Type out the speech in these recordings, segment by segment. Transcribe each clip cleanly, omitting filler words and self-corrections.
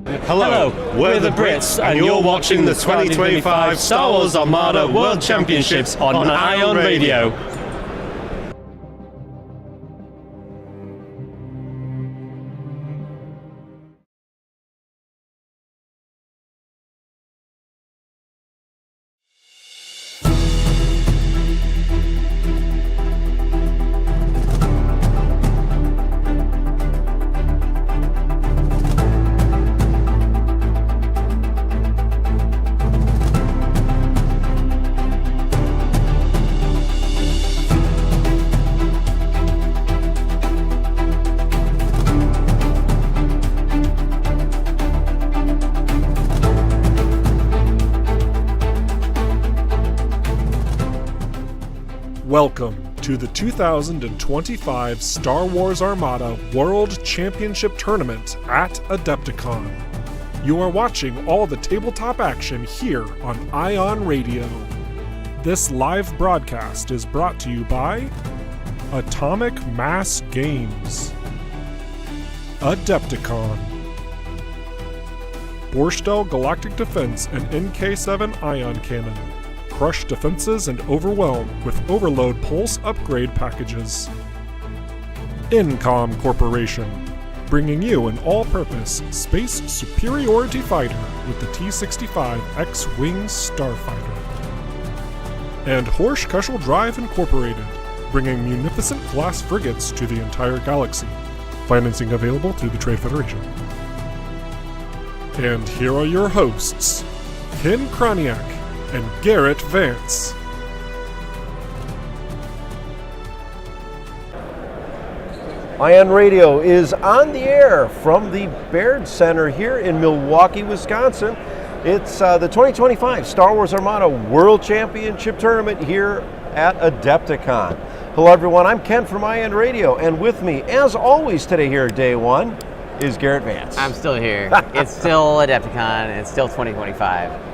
Hello, we're the Brits, and you're watching the 2025 Star Wars Armada World Championships on Ion Radio. Welcome to the 2025 Star Wars Armada World Championship Tournament at AdeptiCon. You are watching all the tabletop action here on Ion Radio. This live broadcast is brought to you by Atomic Mass Games, AdeptiCon, Borstel Galactic Defense and NK7 Ion Cannon. Crush defenses and overwhelm with Overload Pulse upgrade packages. Incom Corporation, bringing you an all-purpose space superiority fighter with the T-65 X-Wing Starfighter. And Horsch Kushel Drive Incorporated, bringing munificent class frigates to the entire galaxy. Financing available through the Trade Federation. And here are your hosts, Ken Krajniak and Garrett Vance. Ion Radio is on the air from the Baird Center here in Milwaukee, Wisconsin. It's the 2025 Star Wars Armada World Championship Tournament here at AdeptiCon. Hello everyone, I'm Ken from Ion Radio, and with me, as always today here at day one, is Garrett Vance. I'm still here. It's still AdeptiCon, it's still 2025.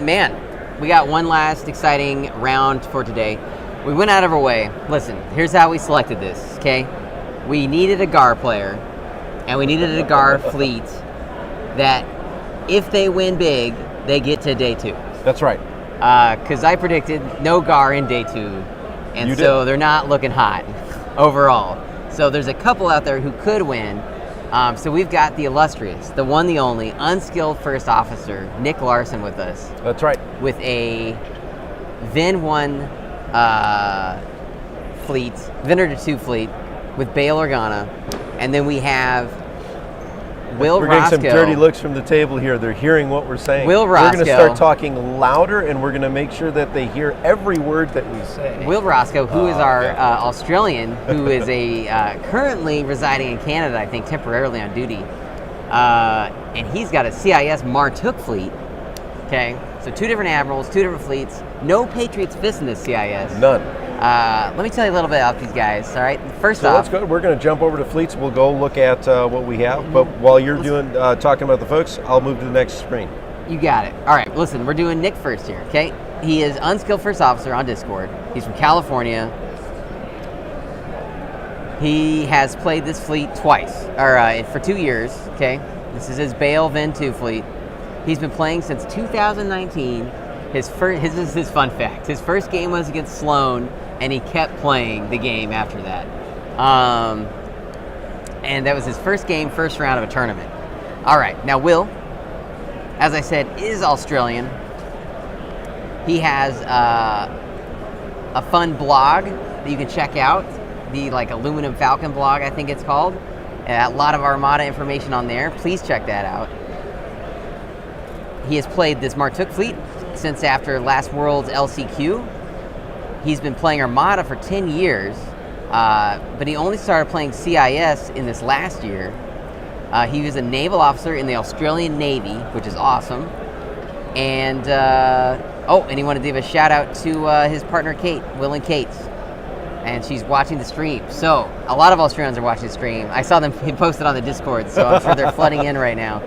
Man, we got one last exciting round for today. We went out of our way. Listen, here's how we selected this, okay? We needed a GAR player, and we needed a GAR fleet that, if they win big, they get to day two. That's right. Because I predicted no GAR in day two, and so they're not looking hot overall. So there's a couple out there who could win. So we've got the illustrious, the one, the only, unskilled first officer, Nick Larson with us. That's right. With a Vin 1 fleet, Venator 2 fleet, with Bail Organa. And then we have Will Roscoe. We're getting some dirty looks from the table here. They're hearing what we're saying. Will Roscoe. We're going to start talking louder, and we're going to make sure that they hear every word that we say. Will Roscoe, who is our Australian, who is currently residing in Canada, I think, temporarily on duty. And he's got a CIS Martuk fleet. Okay, so two different admirals, two different fleets. No Patriots Fist in this CIS. None. Let me tell you a little bit about these guys, all right? First off, let's go. We're going to jump over to fleets. We'll go look at what we have. But while you're talking about the folks, I'll move to the next screen. You got it. All right, listen, we're doing Nick first here, okay? He is unskilled first officer on Discord. He's from California. He has played this fleet twice, or for 2 years, okay? This is his Bail Vin 2 fleet. He's been playing since 2019. This is his fun fact. His first game was against Sloan, and he kept playing the game after that. And that was his first game, first round of a tournament. All right, now Will, as I said, is Australian. He has a fun blog that you can check out, the Aluminum Falcon blog, I think it's called. A lot of Armada information on there. Please check that out. He has played this Martuk fleet since after last World's LCQ. He's been playing Armada for 10 years, but he only started playing CIS in this last year. He was a naval officer in the Australian Navy, which is awesome. And and he wanted to give a shout out to his partner Kate, Will and Kate. And she's watching the stream. So a lot of Australians are watching the stream. I saw them posted on the Discord, so I'm sure they're flooding in right now.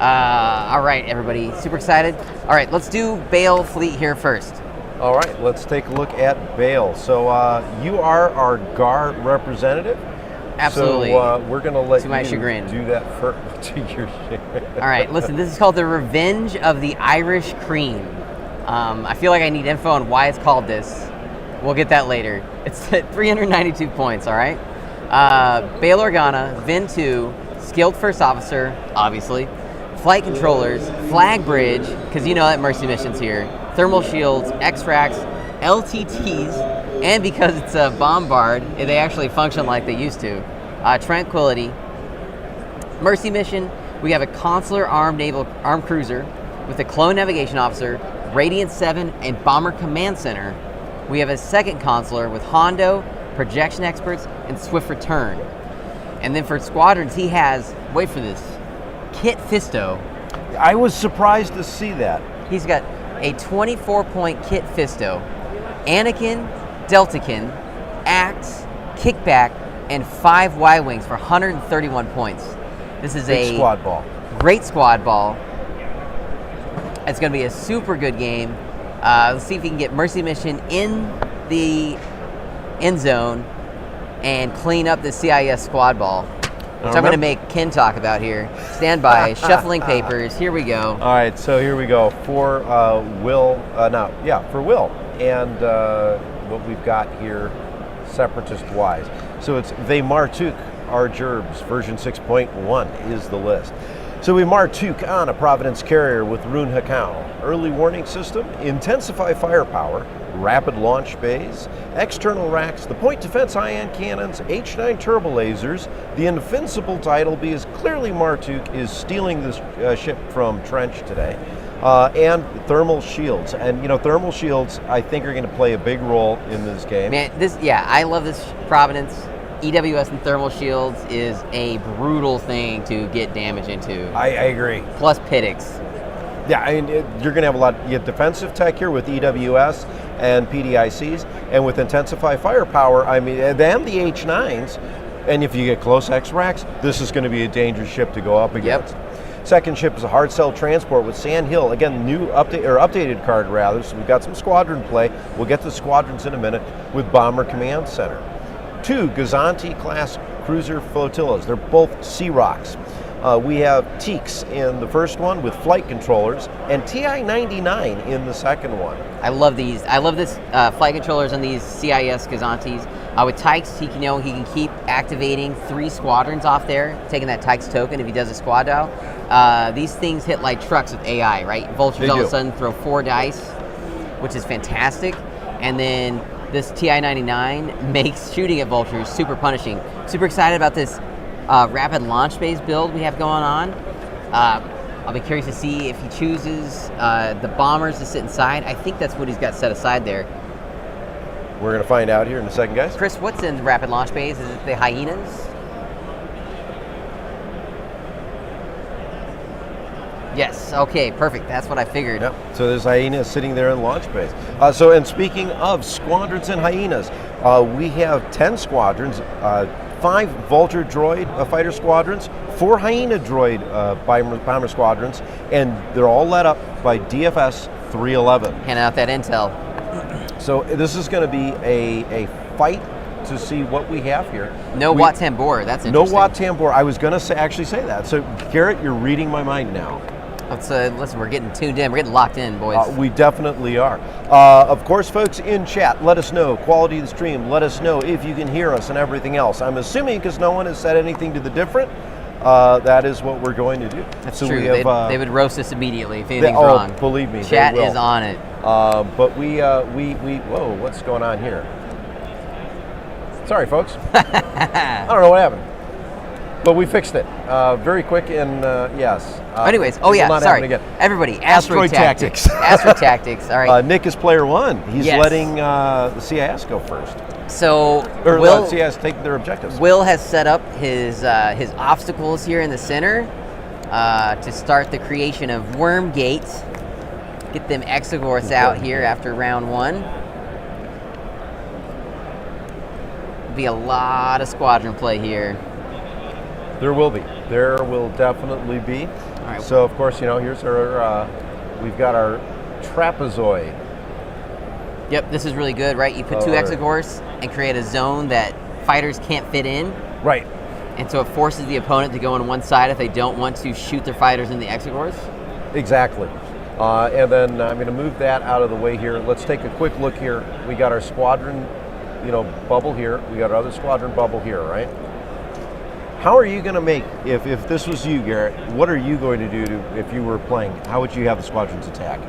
All right, everybody, super excited. All right, let's do Bail fleet here first. All right, let's take a look at Bail. So you are our GAR representative, Absolutely. So we're going to let To my you chagrin. do that first. To your chagrin. All right, listen, this is called The Revenge of the Irish Cream. I feel like I need info on why it's called this. We'll get that later. It's at 392 points, all right? Bail Organa, Vin 2, Skilled First Officer, obviously, Flight Controllers, Flag Bridge, because you know that Mercy Mission's here, Thermal Shields, X-Racks, LTTs, and because it's a Bombard, they actually function like they used to. Tranquility. Mercy Mission, we have a Consular Armed Cruiser with a Clone Navigation Officer, Radiant 7, and Bomber Command Center. We have a second Consular with Hondo, Projection Experts, and Swift Return. And then for squadrons, he has, wait for this, Kit Fisto. I was surprised to see that. He's got a 24-point Kit Fisto, Anakin, Deltakin, Axe, Kickback, and 5 Y-Wings for 131 points. This is Big a squad ball. great squad ball. It's going to be a super good game. Let's see if we can get Mercy Mission in the end zone and clean up the CIS squad ball, which I'm going to make Ken talk about here. Stand by, shuffling papers. Here we go. All right, so here we go for Will. For Will, and what we've got here, separatist-wise. So it's They Martuk Our Gerbs, version 6.1 is the list. So we Martuk on a Providence carrier with Rune Hakau, early warning system, intensify firepower, rapid launch bays, external racks, the point defense ion cannons, H9 turbo lasers. The invincible title B is clearly Martuk is stealing this ship from Trench today. And thermal shields. And, you know, thermal shields, I think, are going to play a big role in this game. Man, I love this Providence. EWS and thermal shields is a brutal thing to get damage into. I agree. Plus Pittix. Yeah, I mean, you're going to have a lot. You have defensive tech here with EWS and PDICs, and with Intensify Firepower, I mean, and the H9s, and if you get close X-Racks, this is going to be a dangerous ship to go up against. Yep. Second ship is a hard cell transport with Sand Hill. Again, new updated card rather, so we've got some squadron play. We'll get to squadrons in a minute with Bomber Command Center. 2 Gazanti-class cruiser flotillas. They're both Sea Rocks. We have Teaks in the first one with flight controllers, and TI-99 in the second one. I love these. I love this flight controllers on these CIS Gazantis. With Tykes, he can keep activating 3 squadrons off there, taking that Tykes token if he does a squad dial. These things hit like trucks with AI, right? Vultures all of a sudden throw 4 dice, which is fantastic. And then this TI-99 makes shooting at Vultures super punishing. Super excited about this rapid launch base build we have going on. I'll be curious to see if he chooses the bombers to sit inside. I think that's what he's got set aside there. We're going to find out here in a second, guys. Chris, what's in the rapid launch base? Is it the hyenas? Yes, okay, perfect. That's what I figured. Yep. So there's hyenas sitting there in launch base. And speaking of squadrons and hyenas, we have 10 squadrons, 5 Vulture droid fighter squadrons, 4 hyena droid bomber squadrons, and they're all led up by DFS 311. Handing out that intel. So this is going to be a fight to see what we have here. No Wat Tambor, that's interesting. No Wat Tambor. I was going to actually say that. So Garrett, you're reading my mind now. Listen, we're getting tuned in. We're getting locked in, boys. We definitely are. Of course, folks in chat, let us know quality of the stream. Let us know if you can hear us and everything else. I'm assuming because no one has said anything to the different, that is what we're going to do. That's true. They would roast us immediately if anything's wrong. Believe me, chat they will. is on it. But we whoa, what's going on here? Sorry, folks. I don't know what happened. But we fixed it very quick, and yes. Anyways, sorry. Everybody, Asteroid Tactics. Asteroid Tactics, all right. Nick is player 1. He's letting the CIS go first. So, Will CIS take their objectives. Will has set up his obstacles here in the center to start the creation of Worm Gates. Get them Exogorths out here after round 1. Be a lot of squadron play here. There will be. There will definitely be. All right. So, of course, here's our, we've got our trapezoid. Yep, this is really good, right? You put 2 Exogorths and create a zone that fighters can't fit in. Right. And so it forces the opponent to go on one side if they don't want to shoot their fighters in the execores. Exactly. And then I'm going to move that out of the way here. Let's take a quick look here. We got our squadron, bubble here. We got our other squadron bubble here, right? How are you going to make, if this was you, Garrett, what are you going to do if you were playing? How would you have the squadrons attack?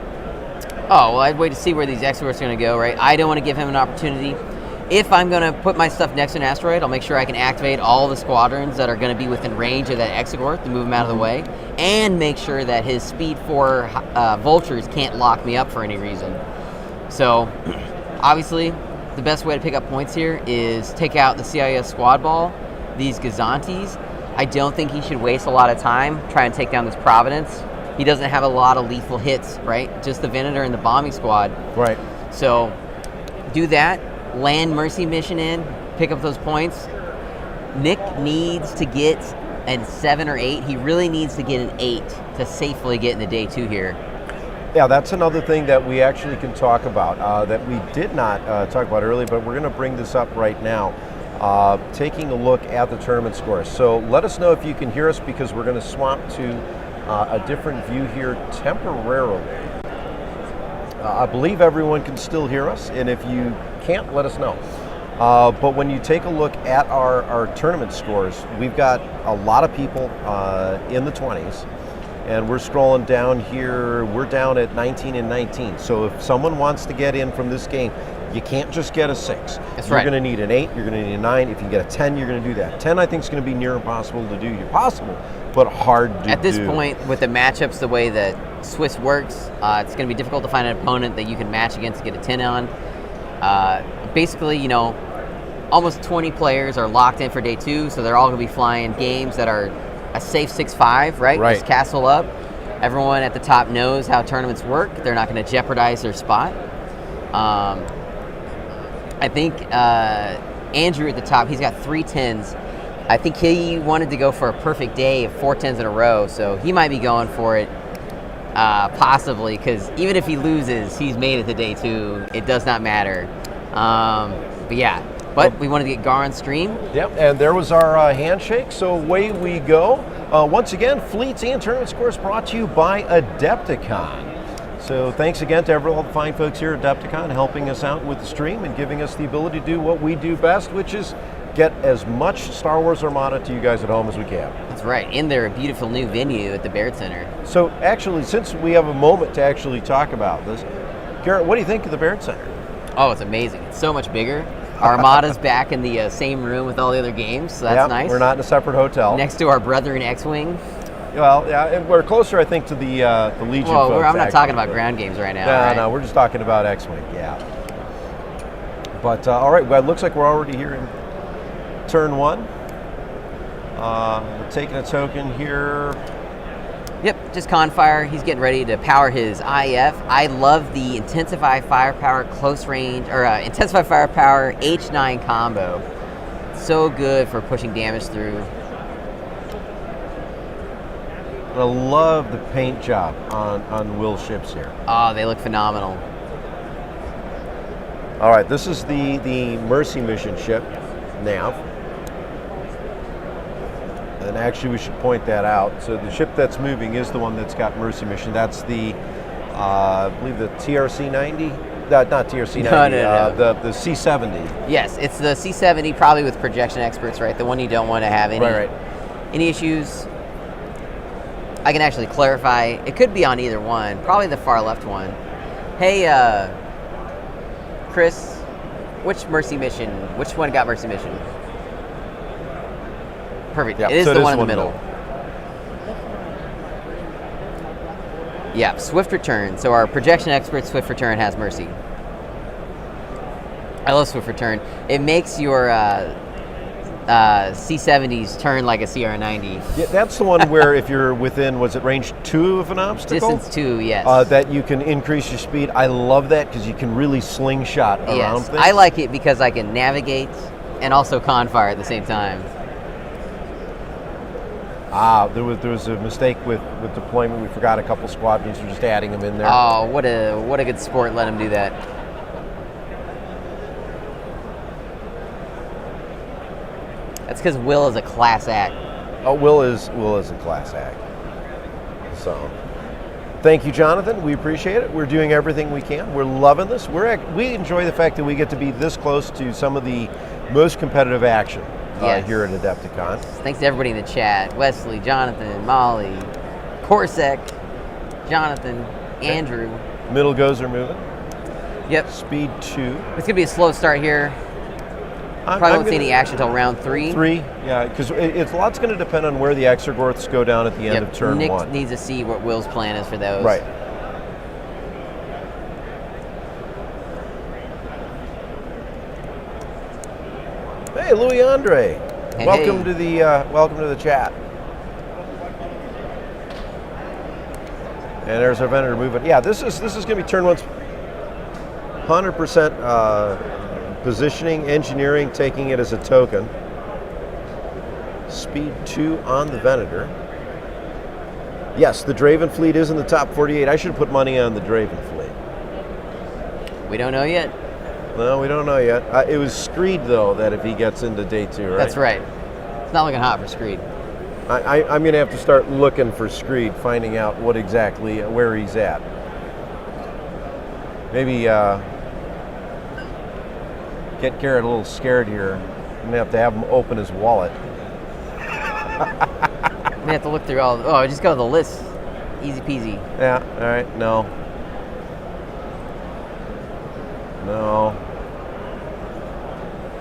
Oh, well, I'd wait to see where these execores are going to go, right? I don't want to give him an opportunity. If I'm going to put my stuff next to an asteroid, I'll make sure I can activate all the squadrons that are going to be within range of that execor to move him out of the way, and make sure that his Speed 4 vultures can't lock me up for any reason. So, obviously, the best way to pick up points here is take out the CIS squad ball, these Gazantes. I don't think he should waste a lot of time trying to take down this Providence. He doesn't have a lot of lethal hits, right? Just the Venator and the bombing squad. Right. So, do that. Land Mercy mission in, pick up those points. Nick needs to get a 7 or 8. He really needs to get an 8 to safely get into day 2 here. Yeah, that's another thing that we actually can talk about that we did not talk about earlier, but we're going to bring this up right now. Taking a look at the tournament scores. So let us know if you can hear us, because we're going to swap to a different view here temporarily. I believe everyone can still hear us, and if you can't, let us know. But when you take a look at our tournament scores, we've got a lot of people in the 20s, and we're scrolling down here. We're down at 19 and 19. So if someone wants to get in from this game, you can't just get a 6. That's you're right. going to need an 8, you're going to need a 9. If you get a 10, you're going to do that. 10, I think, is going to be near impossible to do. Possible, but hard to do. At this point, with the matchups the way that Swiss works, it's going to be difficult to find an opponent that you can match against to get a 10 on. Basically, almost 20 players are locked in for day 2, so they're all going to be flying games that are a safe 6-5, right? Right. Just castle up. Everyone at the top knows how tournaments work. They're not going to jeopardize their spot. I think Andrew at the top, he's got 3 10s. I think he wanted to go for a perfect day of 4 10s in a row, so he might be going for it possibly, because even if he loses, he's made it to day 2. It does not matter. But we wanted to get Gar on stream. Yep, and there was our handshake, so away we go. Once again, Fleets and Tournament Scores brought to you by AdeptiCon. So thanks again to all the fine folks here at AdeptiCon helping us out with the stream and giving us the ability to do what we do best, which is get as much Star Wars Armada to you guys at home as we can. That's right, in their beautiful new venue at the Baird Center. So actually, since we have a moment to actually talk about this, Garrett, what do you think of the Baird Center? Oh, it's amazing. It's so much bigger. Our Armada's back in the same room with all the other games, so that's nice. We're not in a separate hotel. Next to our brother in X-Wing. Well, yeah, and we're closer, I think, to the Legion folks. Well, I'm not talking about ground games right now. Right? No, we're just talking about X-Wing, yeah. But, all right, well, it looks like we're already here in turn 1. Taking a token here. Yep, just Confire. He's getting ready to power his IF. I love the Intensify Firepower close range, or Intensify Firepower H9 combo. So good for pushing damage through. I love the paint job on Will's ships here. Oh, they look phenomenal. All right, this is the Mercy mission ship, Nav. And actually, we should point that out. So the ship that's moving is the one that's got Mercy mission. That's the, I believe, the TRC-90? Not TRC-90, No. the C-70. Yes, it's the C-70, probably with projection experts, right? The one you don't want to have any issues. I can actually clarify. It could be on either one. Probably the far left one. Hey, Chris, which Mercy mission? Which one got Mercy mission? Perfect. Yep, it is so the one in the middle. Yeah, Swift Return. So our projection expert Swift Return has Mercy. I love Swift Return. It makes your C-70s turn like a CR-90. Yeah, that's the one where if you're within, was it range 2 of an obstacle? Distance 2, yes. That you can increase your speed. I love that because you can really slingshot around things. I like it because I can navigate and also confire at the same time. There was a mistake with deployment. We forgot a couple squadrons. We're just adding them in there. Oh, what a good sport. Let him do that. That's because Will is a class act. Oh, Will is a class act. So, thank you, Jonathan. We appreciate it. We're doing everything we can. We're loving this. We enjoy the fact that we get to be this close to some of the most competitive action here at AdeptiCon. Thanks to everybody in the chat. Wesley, Jonathan, Molly, Korsek, Jonathan, Andrew. Middle goes are moving. Yep. Speed 2. It's going to be a slow start here. Probably won't see any action until round 3. 3, yeah, because a lot's going to depend on where the Exergorths go down at the end of turn Nick 1. needs to see what Will's plan is for those. Right. Hey, Louis Andre. Hey, welcome to the chat. And there's our vendor moving. Yeah, this is going to be turn 1's 100% positioning, engineering, taking it as a token. Speed 2 on the Venator. Yes, the Draven fleet is in the top 48. I should put money on the Draven fleet. We don't know yet. No, we don't know yet. It was Screed, though, that if he gets into day 2, right? That's right. It's not looking hot for Screed. I'm going to have to start looking for Screed, finding out what exactly, where he's at. Maybe get Garrett a little scared here. I'm going to have him open his wallet. We have to look through all. Oh, just go to the list. Easy peasy. Yeah, all right, no.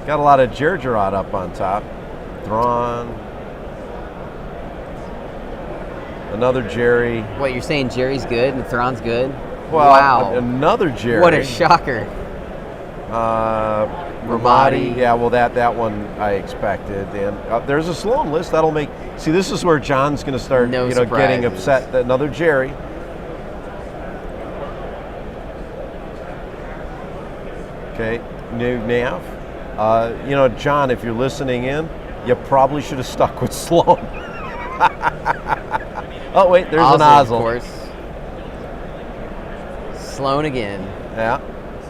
Got a lot of Gergerod up on top. Thrawn. Another Jerry. What, you're saying Jerry's good and Thrawn's good? Well, wow. Another Jerry. What a shocker. Ramadi. Yeah, well, that one I expected. And there's a Sloan list. That'll make... See, this is where John's going to start getting upset. Another Jerry. Okay, new Nav. John, if you're listening in, you probably should have stuck with Sloan. Oh, wait, there's an Ozzel. Of course. Sloan again. Yeah.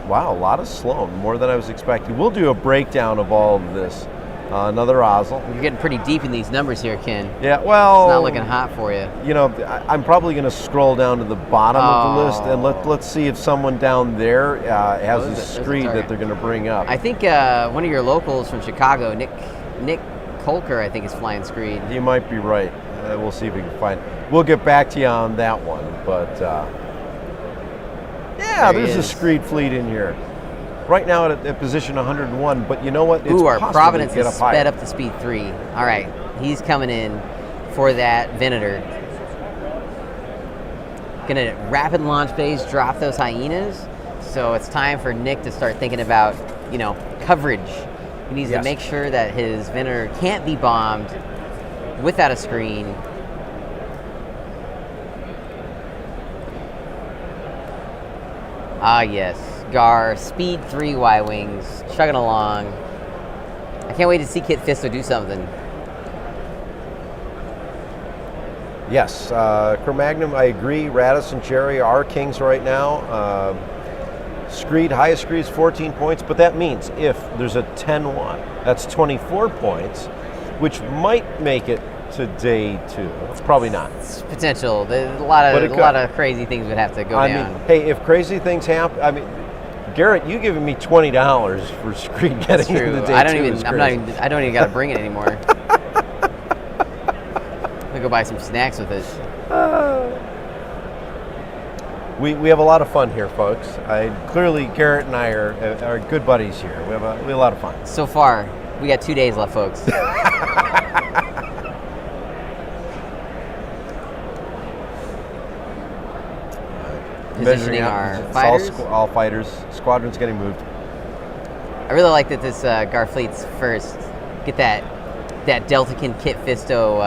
Wow, a lot of Sloan, more than I was expecting. We'll do a breakdown of all of this. Another Ozzel. You're getting pretty deep in these numbers here, Ken. Yeah, well... It's not looking hot for you. I'm probably going to scroll down to the bottom of the list, and let's see if someone down there has a Screed that they're going to bring up. I think one of your locals from Chicago, Nick Kolker, I think is flying Screed. He might be right. We'll see if we can find... We'll get back to you on that one, but... there's a Screed fleet in here. Right now at position 101, but you know what? It's our Providence is sped up to speed 3. All right, he's coming in for that Venator. Gonna rapid launch phase, drop those hyenas. So it's time for Nick to start thinking about, coverage. He needs to make sure that his Venator can't be bombed without a screen. Ah, yes. Gar, speed 3 Y-Wings, chugging along. I can't wait to see Kit Fisto do something. Yes, Cro-Magnon, I agree. Radis and Jerry are kings right now. Screed, highest Screed is 14 points, but that means if there's a 10-1, that's 24 points, which might make it to day 2. It's probably not. It's potential. There's a lot of crazy things would have to go down. Hey, if crazy things happen, Garrett, you giving me $20 for Screed getting into day 2. I don't even got to bring it anymore. I'm gonna go buy some snacks with it. We have a lot of fun here, folks. Clearly, Garrett and I are good buddies here. We have a lot of fun. So far, we got 2 days left, folks. Positioning our fighters. All fighters. Squadron's getting moved. I really like that this Garfleet's first. Get that Deltakin Kit Fisto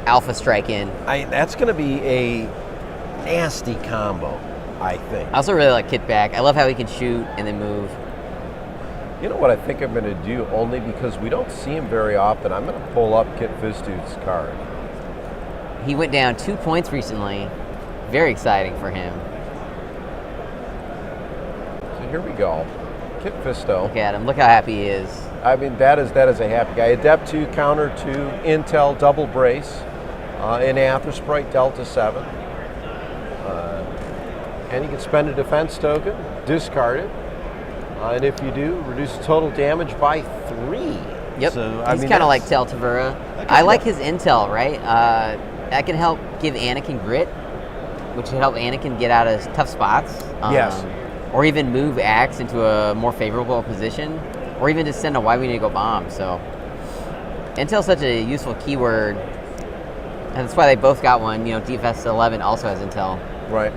Alpha Strike in. That's going to be a nasty combo, I think. I also really like Kit back. I love how he can shoot and then move. You know what I think I'm going to do, only because we don't see him very often? I'm going to pull up Kit Fisto's card. He went down 2 points recently. Very exciting for him. So here we go. Kit Fisto. Look at him. Look how happy he is. I mean, that is a happy guy. Adept 2, counter 2, Intel double brace, in Aethersprite Delta 7. And you can spend a defense token, discard it, and if you do, reduce total damage by 3. Yep, So, he's kind of like Tel Tavura. I like his intel, right? That can help give Anakin grit, which can help Anakin get out of tough spots. Yes. Or even move Axe into a more favorable position, or even just send a why we need to go bomb. So, intel's such a useful keyword, and that's why they both got one. You know, DFS 11 also has intel. Right.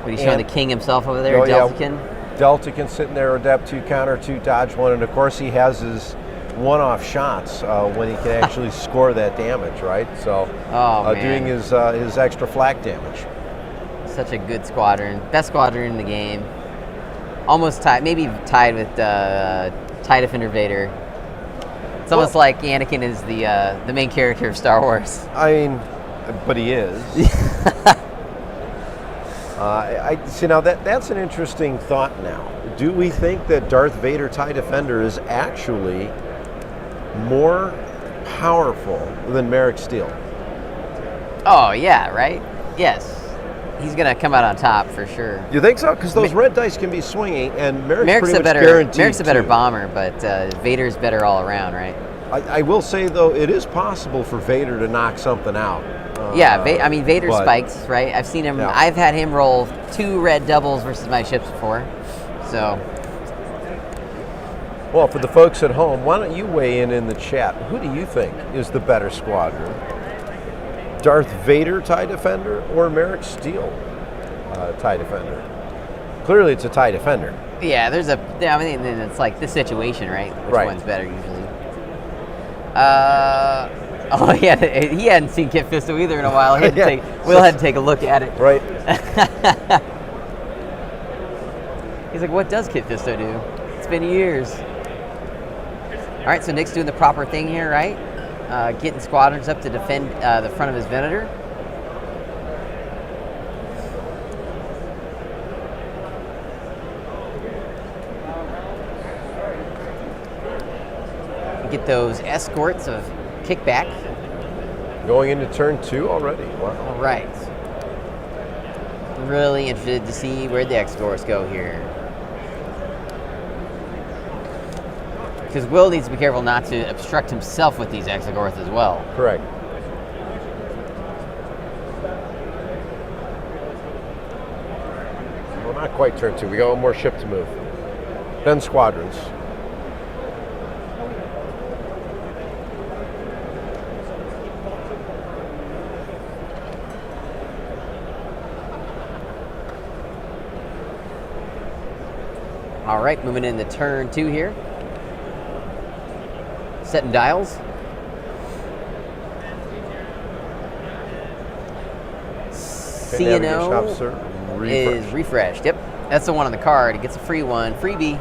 What he's showing the king himself over there, Oh, yeah. Deltakin. Deltakin sitting there, Adept 2, counter 2, dodge 1, and of course he has his one-off shots when he can actually score that damage, right? So, doing his extra flak damage. Such a good squadron, best squadron in the game. Almost tied, maybe tied with TIE Defender Vader. It's almost like Anakin is the main character of Star Wars. I mean, but he is. I see. Now that's an interesting thought. Now, do we think that Darth Vader TIE Defender is actually more powerful than Merrick Steele? Oh yeah, right. Yes, he's gonna come out on top for sure. You think so? Because those red dice can be swinging, and Merrick's pretty much guaranteed. Merrick's a better bomber, but Vader's better all around, right? I will say though, it is possible for Vader to knock something out. I mean, Vader spikes, right? I've seen him. Yeah. I've had him roll 2 red doubles versus my ships before. So, well, for the folks at home, why don't you weigh in the chat? Who do you think is the better squadron? Darth Vader TIE Defender or Merrick Steele TIE Defender? Clearly, it's a TIE Defender. yeah, I mean, it's like the situation, right? Which Right. one's better usually? He hadn't seen Kit Fisto either in a while. Will had to take a look at it. Right. He's like, what does Kit Fisto do? It's been years. All right, so Nick's doing the proper thing here, right? Getting squadrons up to defend the front of his Venator. Get those escorts of kickback. Going into turn 2 already. Wow. All right. Really interested to see where the escorts go here. Because Will needs to be careful not to obstruct himself with these escorts as well. Correct. Well, not quite turn 2. We got one more ship to move. Then squadrons. All right, moving into turn 2 here. Setting dials. CNO is refreshed. Yep, that's the one on the card. It gets a free one, freebie.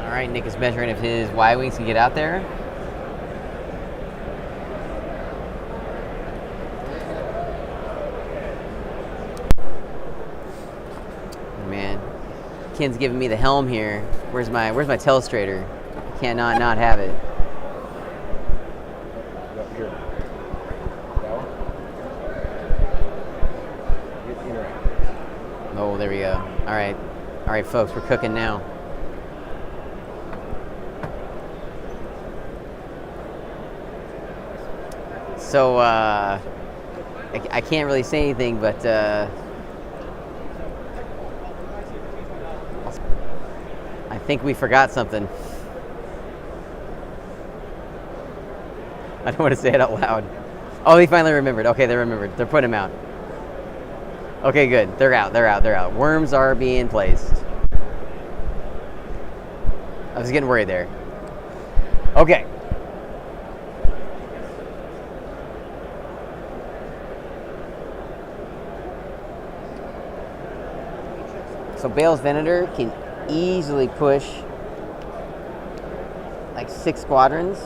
All right, Nick is measuring if his Y-Wings can get out there. Man, Ken's giving me the helm here. Where's my telestrator? Can't not have it. Here. Oh, there we go. All right, folks, we're cooking now. So, I can't really say anything, but I think we forgot something. I don't want to say it out loud. Oh, they finally remembered. Okay, they remembered. They're putting them out. Okay, good. They're out. Worms are being placed. I was getting worried there. Okay. So Bale's Venator can easily push like 6 squadrons.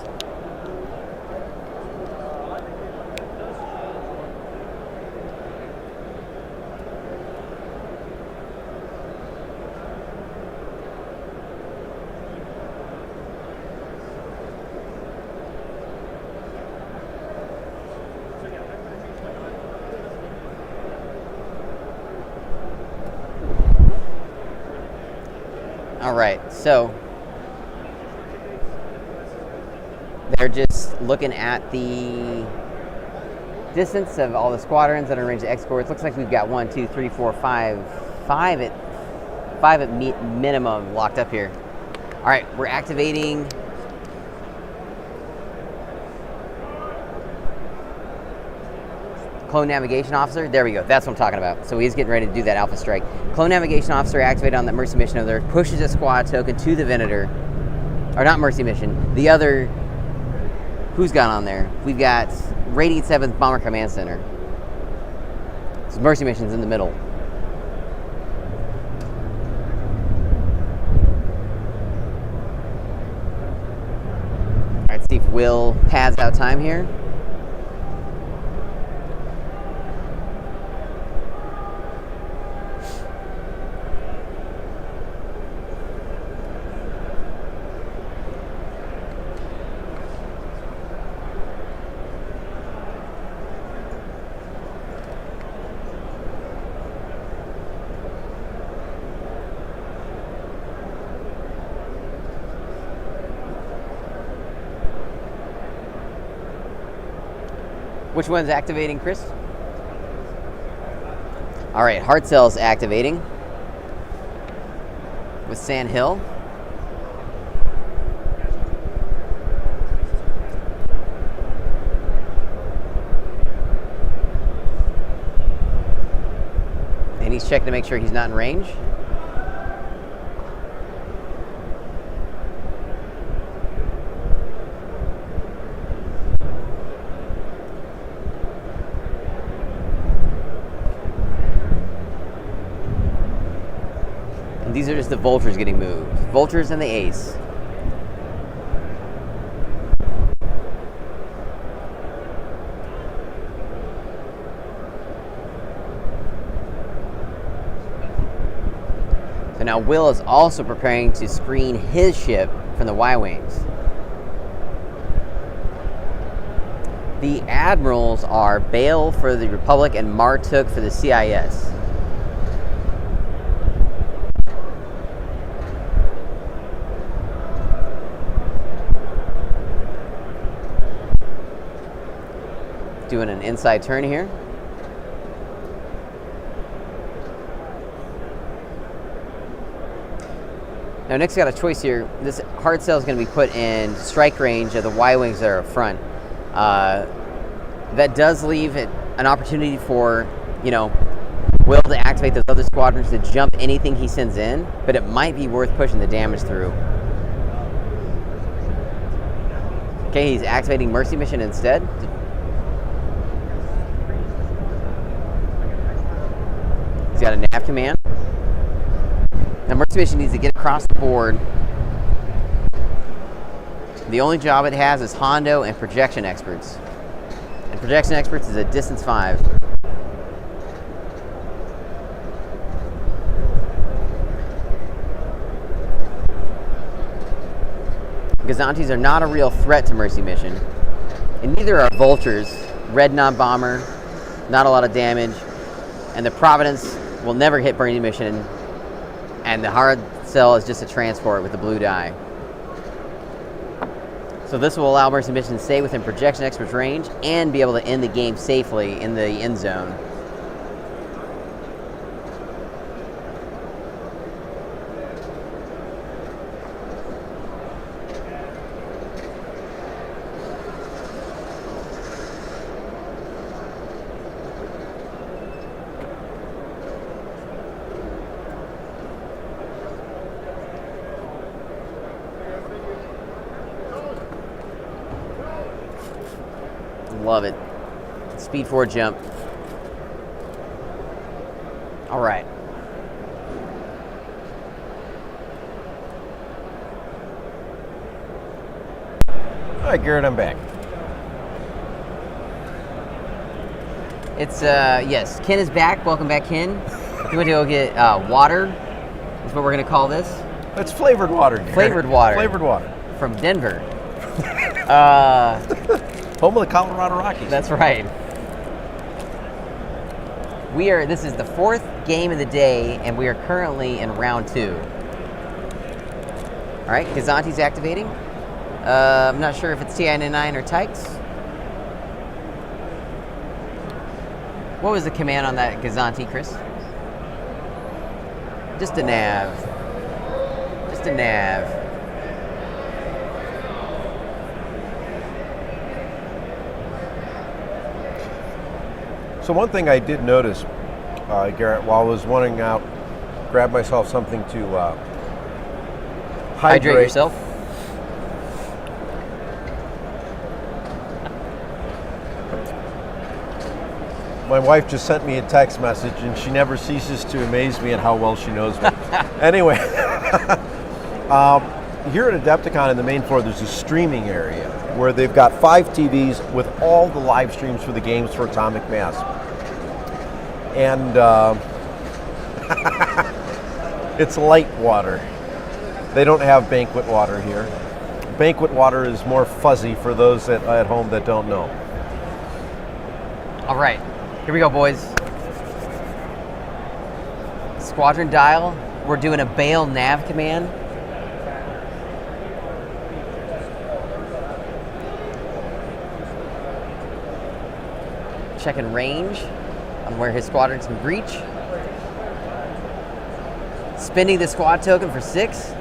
All right, so they're just looking at the distance of all the squadrons that are in range of escorts. Looks like we've got 1, 2, 3, 4, 5 at minimum locked up here. All right, we're activating Clone Navigation Officer. There we go. That's what I'm talking about. So he's getting ready to do that Alpha Strike. Clone Navigation Officer activated on that Mercy mission over there. Pushes a squad token to the Venator. Or not Mercy mission. The other... Who's got on there? We've got Radiant 7th Bomber Command Center. So Mercy mission's in the middle. All right, see if Will pads out time here. Which one's activating, Chris? All right, Heart Cell's activating with Sand Hill. And he's checking to make sure he's not in range. These are just the Vultures getting moved. Vultures and the Ace. So now Will is also preparing to screen his ship from the Y-Wings. The Admirals are Bale for the Republic and Martuk for the CIS. Doing an inside turn here. Now Nick's got a choice here. This hard cell is going to be put in strike range of the Y-Wings that are up front. That does leave it an opportunity for, Will to activate those other squadrons to jump anything he sends in, but it might be worth pushing the damage through. Okay, he's activating Mercy Mission instead. He's got a nav command. Now Mercy Mission needs to get across the board. The only job it has is Hondo and Projection Experts. And Projection Experts is a distance 5. Gazantes are not a real threat to Mercy Mission. And neither are Vultures. Red non-bomber, not a lot of damage. And the Providence will never hit Mercy Mission. And the hard cell is just a transport with the blue die. So this will allow Mercy Mission to stay within Projection Expert's range and be able to end the game safely in the end zone. Love it. Speed forward jump. All right. All right, Garrett, I'm back. It's, yes, Ken is back. Welcome back, Ken. You went to go get water. That's what we're going to call this. That's flavored water, Garrett. Flavored water. Flavored water. From Denver. Home of the Colorado Rockies. That's right. This is the 4th game of the day, and we are currently in round 2. All right, Kazante's activating. I'm not sure if it's TI-99 or Tykes. What was the command on that Kazante, Chris? Just a nav. Just a nav. So one thing I did notice, Garrett, while I was running out, grab myself something to Hydrate yourself. My wife just sent me a text message, and she never ceases to amaze me at how well she knows me. Anyway, here at AdeptiCon in the main floor, there's a streaming area where they've got 5 TVs with all the live streams for the games for Atomic Mass. And it's light water. They don't have banquet water here. Banquet water is more fuzzy for those at home that don't know. All right, here we go, boys. Squadron dial. We're doing a bail nav command. Checking range on where his squadrons can breach. Spending the squad token for 6.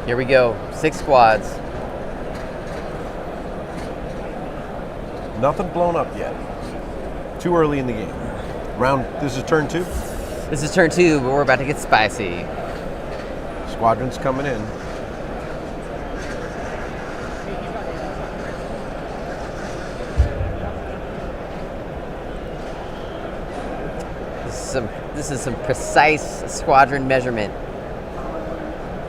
Here we go, 6 squads. Nothing blown up yet. Too early in the game. This is turn 2? This is turn 2, but we're about to get spicy. Squadron's coming in. This is some precise squadron measurement.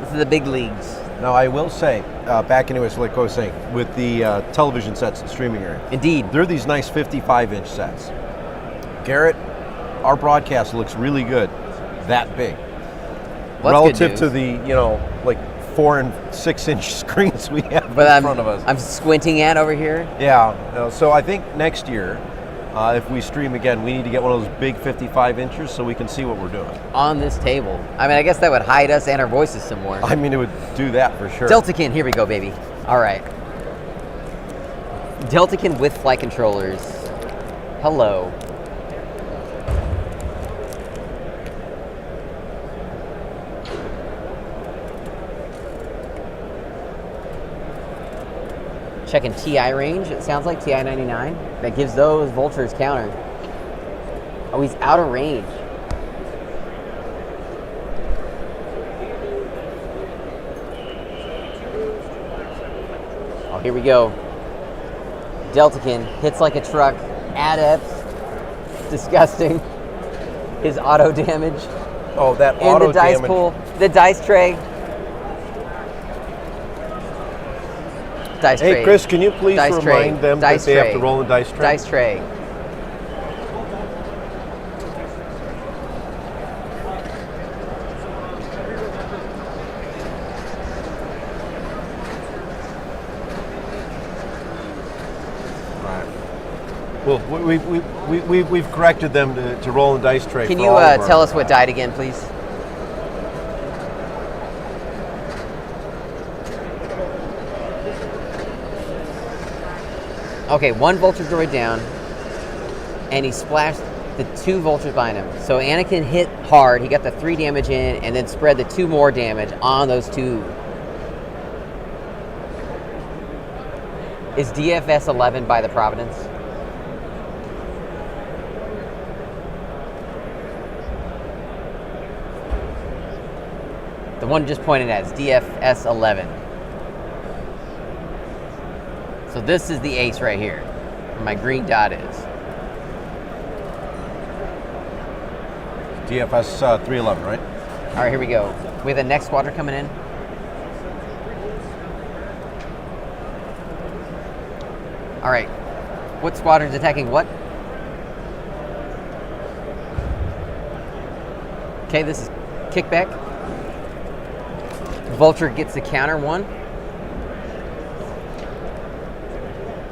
This is the big leagues. Now, I will say, back anyways, like I was saying, with the television sets and streaming area. Indeed. They're these nice 55-inch sets. Garrett, our broadcast looks really good, that big. Well, relative to the, like 4 and 6-inch screens we have in front of us. I'm squinting at over here. Yeah, so I think next year, if we stream again, we need to get one of those big 55 inches so we can see what we're doing. On this table. I mean, I guess that would hide us and our voices some more. I mean, it would do that for sure. AdeptiCon, here we go, baby. All right. AdeptiCon with flight controllers. Hello. Checking TI range, it sounds like TI-99. That gives those vultures counter. Oh, he's out of range. Oh, here we go. AdeptiCon hits like a truck. Adept. Disgusting. His auto damage. Oh, that and auto the dice damage. pool. The dice tray. Dice Hey, tray. Chris, can you please Dice remind tray. them Dice that they tray. have to roll the dice tray? Dice tray. Well, we've corrected them to roll the dice tray. Can for you all of our- tell us what died again, please? Okay, 1 vulture droid down, and he splashed the 2 vultures behind him. So Anakin hit hard, he got the 3 damage in, and then spread the 2 more damage on those 2. Is DFS 11 by the Providence? The one just pointed at is DFS 11. So this is the ace right here, where my green dot is. DFS 311, right? All right, here we go. We have the next squadron coming in. All right. What squadron's attacking what? Okay, this is kickback. Vulture gets the counter 1.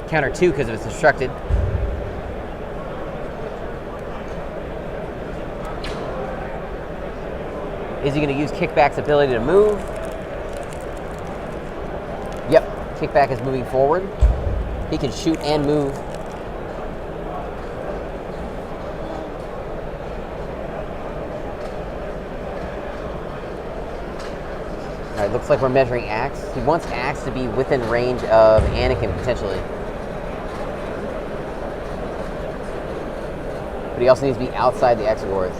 Counter 2 because it's obstructed. Is he going to use kickback's ability to move? Yep, kickback is moving forward. He can shoot and move. All right, looks like we're measuring Axe. He wants Axe to be within range of Anakin, potentially. But he also needs to be outside the Exegorth.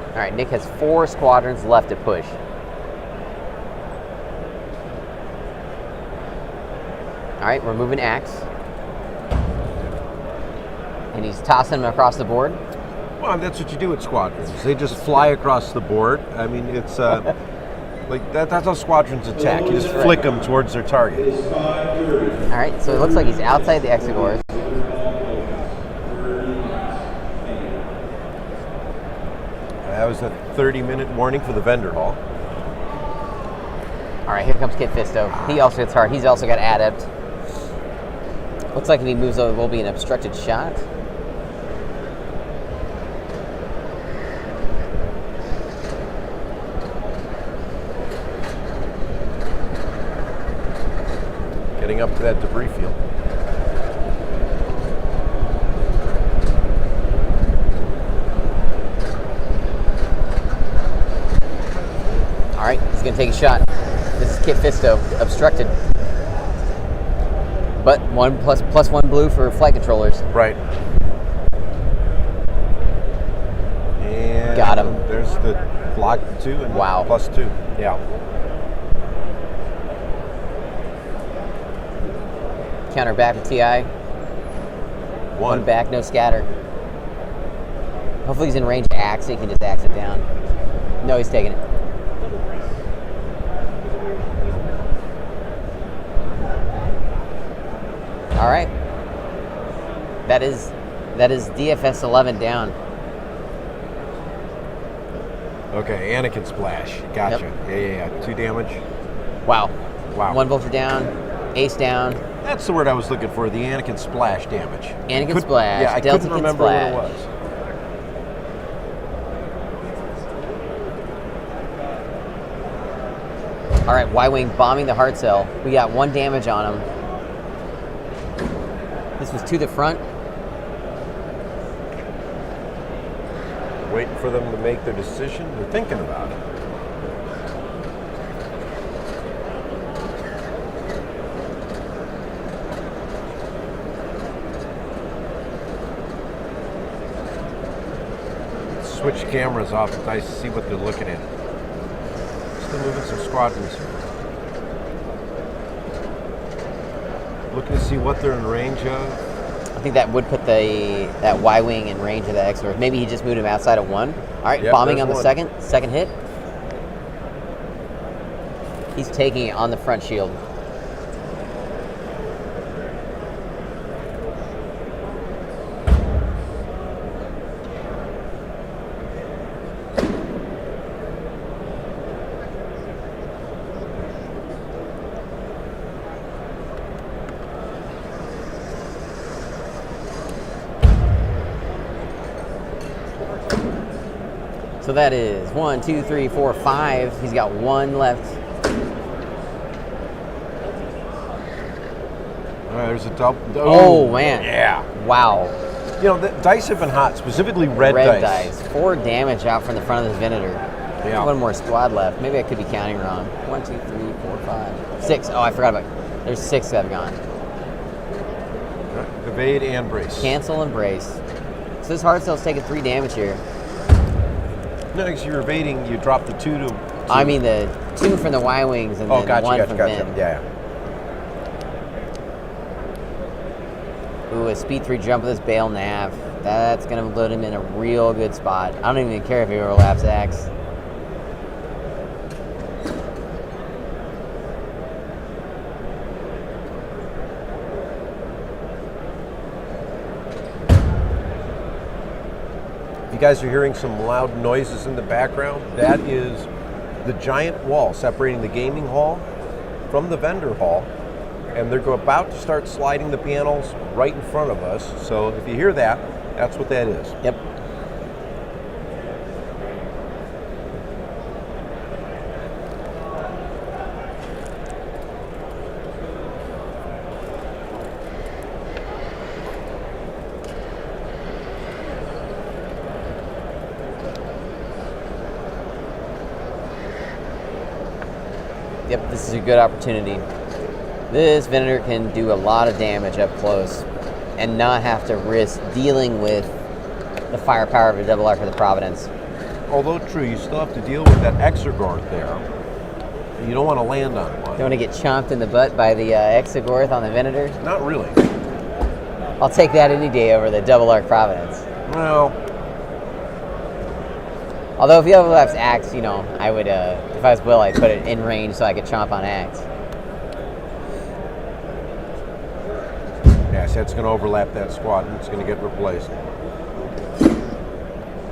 All right, Nick has 4 squadrons left to push. All right, we're moving Axe. And he's tossing them across the board. Well, that's what you do with squadrons. They just fly across the board. I mean, it's like that's how squadrons attack. You just flick them towards their target. All right, so it looks like he's outside the Exegorth. That was a 30-minute warning for the vendor hall. All right, here comes Kit Fisto. He also hits hard. He's also got Adept. Looks like if he moves over, it will be an obstructed shot. Getting up to that debris field. All right, he's going to take a shot. This is Kit Fisto, obstructed. But plus one blue for flight controllers. Right. And got him. There's the block 2 and wow. +2. Yeah. Counter back with TI. One back, no scatter. Hopefully he's in range to axe, so he can just axe it down. No, he's taking it. All right. That is DFS 11 down. Okay, Anakin splash. Gotcha. Yep. Yeah. 2 damage. Wow. Wow. 1 Vulture down, Ace down. That's the word I was looking for, the Anakin splash damage. Anakin splash. Yeah, I Delta couldn't remember splash. what it was. All right, Y-Wing bombing the heart cell. We got 1 damage on him. This was to the front. Waiting for them to make their decision. They're thinking about it. Switch cameras off the dice to see what they're looking at. Still moving some squadrons. Looking to see what they're in range of. I think that would put that Y-Wing in range of the X-Force. Maybe he just moved him outside of 1. All right, Yep, bombing on the one. second hit. He's taking it on the front shield. So that is 1, 2, 3, 4, 5. He's got 1 left. All right, there's a double. Oh, man. Yeah. Wow. You know, the dice have been hot, specifically red dice. 4 damage out from the front of this Venator. Yeah. One more squad left. Maybe I could be counting wrong. 1, 2, 3, 4, 5, 6. Oh, I forgot about it. There's 6 that have gone. Evade and brace. Cancel and brace. So this hard cell's taking 3 damage here. No, because you're evading, you drop the 2 to... I mean the 2 from the Y-Wings and then gotcha, 1 gotcha, from gotcha. Vin. Yeah. Ooh, a speed 3 jump with this Bale Nav. That's going to load him in a real good spot. I don't even care if he overlaps Axe. You guys are hearing some loud noises in the background. That is the giant wall separating the gaming hall from the vendor hall. And they're about to start sliding the panels right in front of us. So if you hear that, that's what that is. Yep. Yep, this is a good opportunity. This Venator can do a lot of damage up close and not have to risk dealing with the firepower of a double arc of the Providence. Although true, you still have to deal with that Exegorth there. You don't want to land on one. You want to get chomped in the butt by the Exegorth on the Venator? Not really. I'll take that any day over the double arc Providence. Well, Although if he overlaps Axe, you know, I would, if I was Will, I'd put it in range so I could chomp on Axe. yes, that's going to overlap that squad and it's going to get replaced.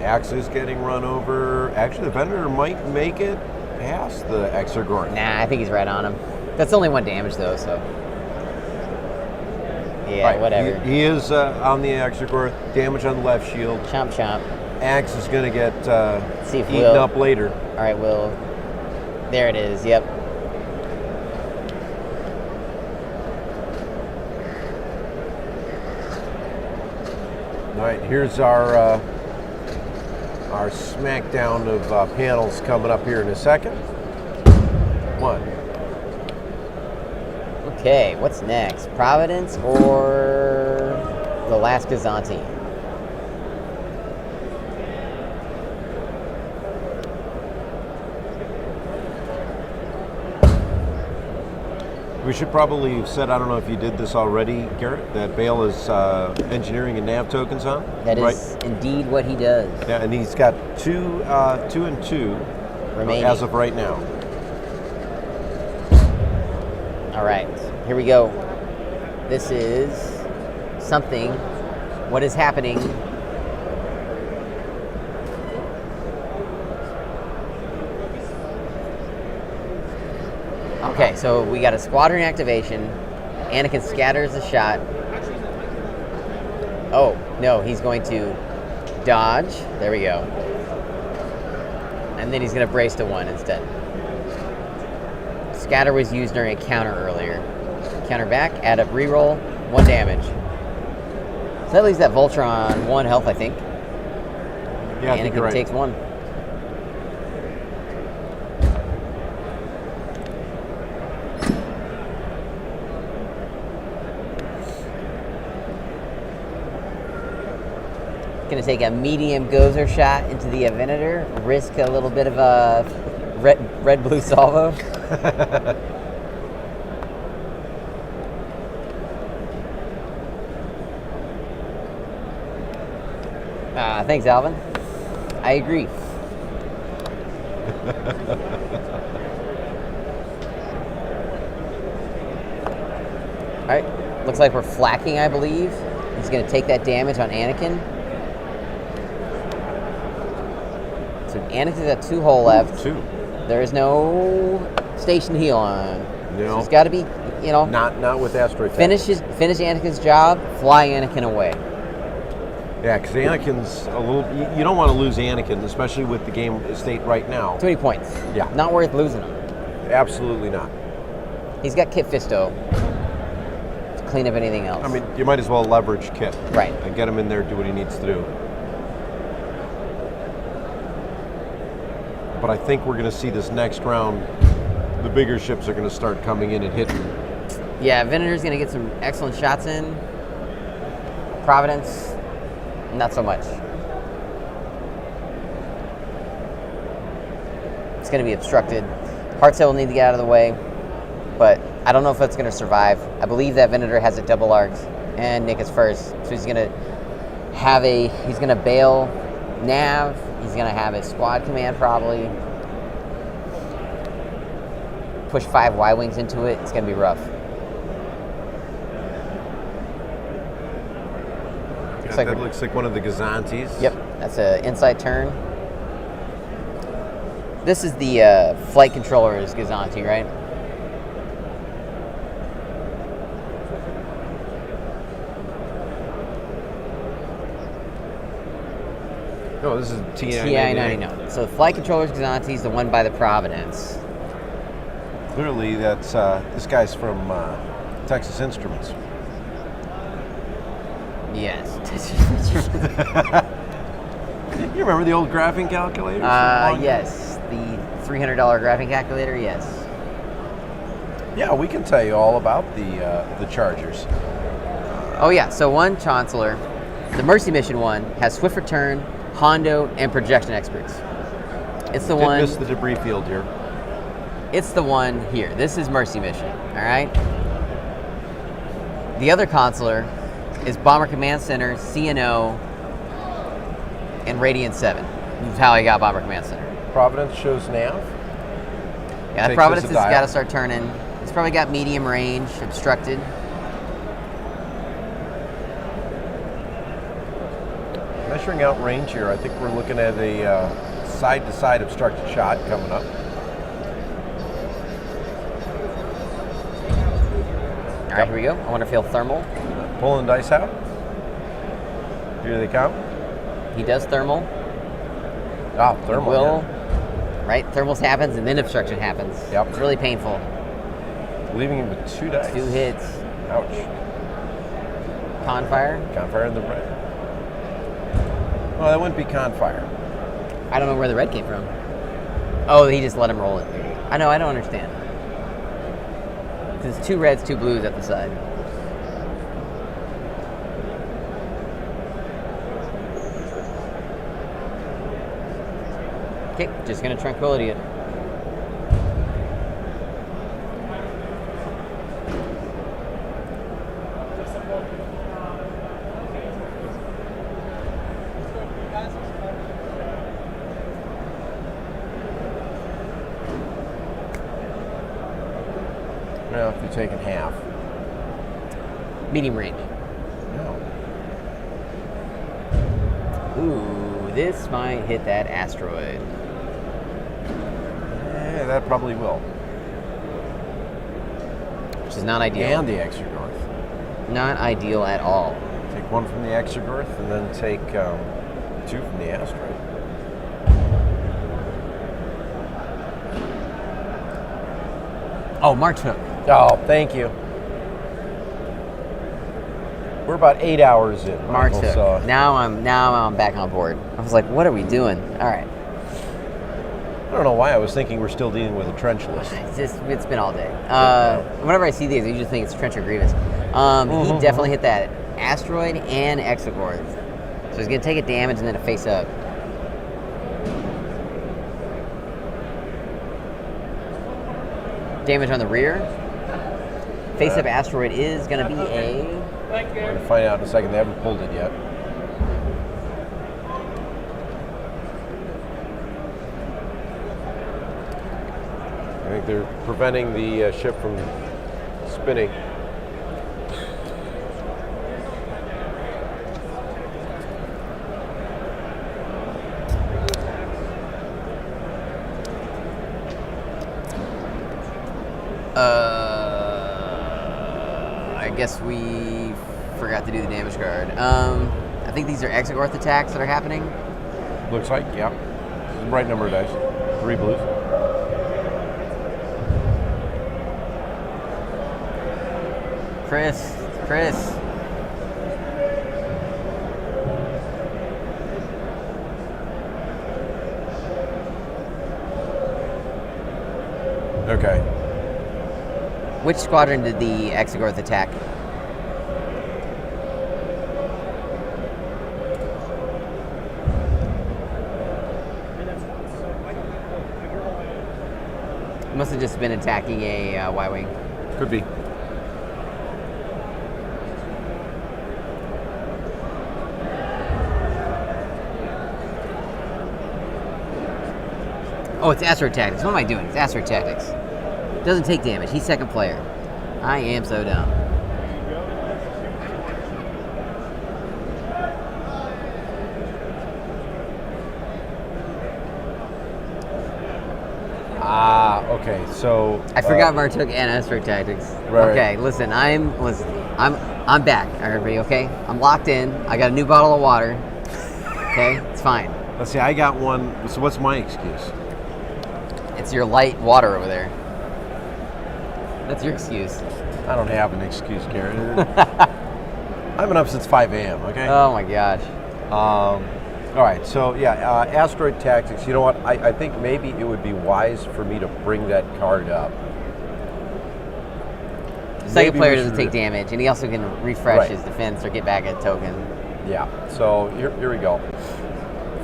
Axe is getting run over. Actually, the Venator might make it past the Exegorth. Nah, I think he's right on him. That's only 1 damage though, so. Yeah, Right, whatever. He is on the Exegorth. Damage on the left shield. Chomp, chomp. Axe is going to get See if eaten Will. up later. All right, Will. There it is. Yep. All right, here's our smackdown of panels coming up here in a second. 1. Okay, what's next? Providence or the last Gazanti? We should probably have said, I don't know if you did this already, Garrett, that Bale is engineering and nav tokens on. That right? is indeed what he does. Yeah, and he's got 2 and 2 Remaining. as of right now. All right, here we go. This is something. What is happening? Okay, so we got a squadron activation. Anakin scatters the shot. Oh, no, he's going to dodge. There we go. And then he's going to brace to 1 instead. Scatter was used during a counter earlier. Counter back, add up reroll, 1 damage. So that leaves that Vulture on 1 health, I think. Yeah, I think you're Anakin right. takes 1. Going to take a medium Gozer shot into the Venator, risk a little bit of a red-blue salvo. Thanks, Alvin. I agree. All right, looks like we're flacking, I believe. He's going to take that damage on Anakin. So Anakin's got 2 hull left. 2. There is no station heal on. No. So it's got to be, you know, Not with asteroid. finish Anakin's job, fly Anakin away. Yeah, because Anakin's a little. You don't want to lose Anakin, especially with the game state right now. Too many points. Yeah. Not worth losing him. Absolutely not. He's got Kit Fisto to clean up anything else. I mean, you might as well leverage Kit. Right. And get him in there, do what he needs to do. but I think we're going to see this next round, the bigger ships are going to start coming in and hitting. Yeah, Venator's going to get some excellent shots in. Providence, not so much. It's going to be obstructed. Hartsail will need to get out of the way, but I don't know if it's going to survive. I believe that Venator has a double arcs, and Nick is first, so he's going to bail nav. He's going to have a squad command probably. Push 5 Y-wings into it. It's going to be rough. That looks like one of the Gazantes. Yep, that's an inside turn. This is the flight controller's Gazante, right? No, this is TI-99. So the flight controller's Gazante is the one by the Providence. Clearly, that's this guy's from Texas Instruments. Yes. You remember the old graphing calculators? Yes. The $300 graphing calculator, yes. Yeah, we can tell you all about the Chargers. Oh yeah, so one Chancellor, the Mercy Mission one, has swift return, Hondo, and projection experts. It's the one. Miss the debris field here. It's the one here. This is Mercy Mission, all right? The other Consular is Bomber Command Center, CNO, and Radiant 7. That's how I got Bomber Command Center. Providence shows nav. Yeah, Providence has got to start turning. It's probably got medium range, obstructed. Measuring out range here, I think we're looking at a side-to-side obstructed shot coming up. All right, here we go. I want to feel thermal. Pulling dice out. Here they come. He does thermal. Ah, thermal. Right? Thermals happens and then obstruction happens. Yep. It's really painful. Leaving him with 2 dice. 2 hits. Ouch. Confire. Confire in the red. Oh, that wouldn't be confire. I don't know where the red came from. Oh, he just let him roll it. I know, I don't understand. Because it's 2 reds, 2 blues at the side. Okay, just gonna tranquility it. Well, if you're taking half. Medium range. No. Ooh, this might hit that asteroid. Yeah, that probably will. Which is not ideal. And the Exogorth. Not ideal at all. Take 1 from the Exogorth and then take 2 from the asteroid. Oh, March Hook. Oh, thank you. We're about 8 hours in. March Michael, Hook. so Now I'm back on board. I was like, what are we doing? All right. I don't know why I was thinking we're still dealing with a trench list. It's been all day. Whenever I see these, I usually think it's Trench or Grievous. He definitely hit that asteroid and Exogorth. So he's going to take a damage and then a face up. Damage on the rear. Face up asteroid is going to be a... We're going to find out in a second. They haven't pulled it yet. I think they're preventing the ship from spinning. I guess we forgot to do the damage card. I think these are Exogorth attacks that are happening. Looks like, yeah. This is a bright number of dice. 3 blues. Chris. Okay. Which squadron did the Exogorth attack? Must have just been attacking a Y-Wing. Could be. Oh, it's Asteroid Tactics. What am I doing? It's Asteroid Tactics. Doesn't take damage. He's second player. I am so dumb. Okay, so I forgot Martok and Asteroid Tactics. Right. Okay, listen, I'm back, everybody, okay? I'm locked in. I got a new bottle of water. Okay? It's fine. let's see. I got one. So what's my excuse? It's your light water over there. That's your excuse. I don't have an excuse, Garrett. I've been up since 5 a.m. Okay. Oh my gosh. All right, so yeah, Asteroid Tactics, you know what, I think maybe it would be wise for me to bring that card up. Second player doesn't take damage, and he also can refresh his defense or get back a token. Yeah, so here we go.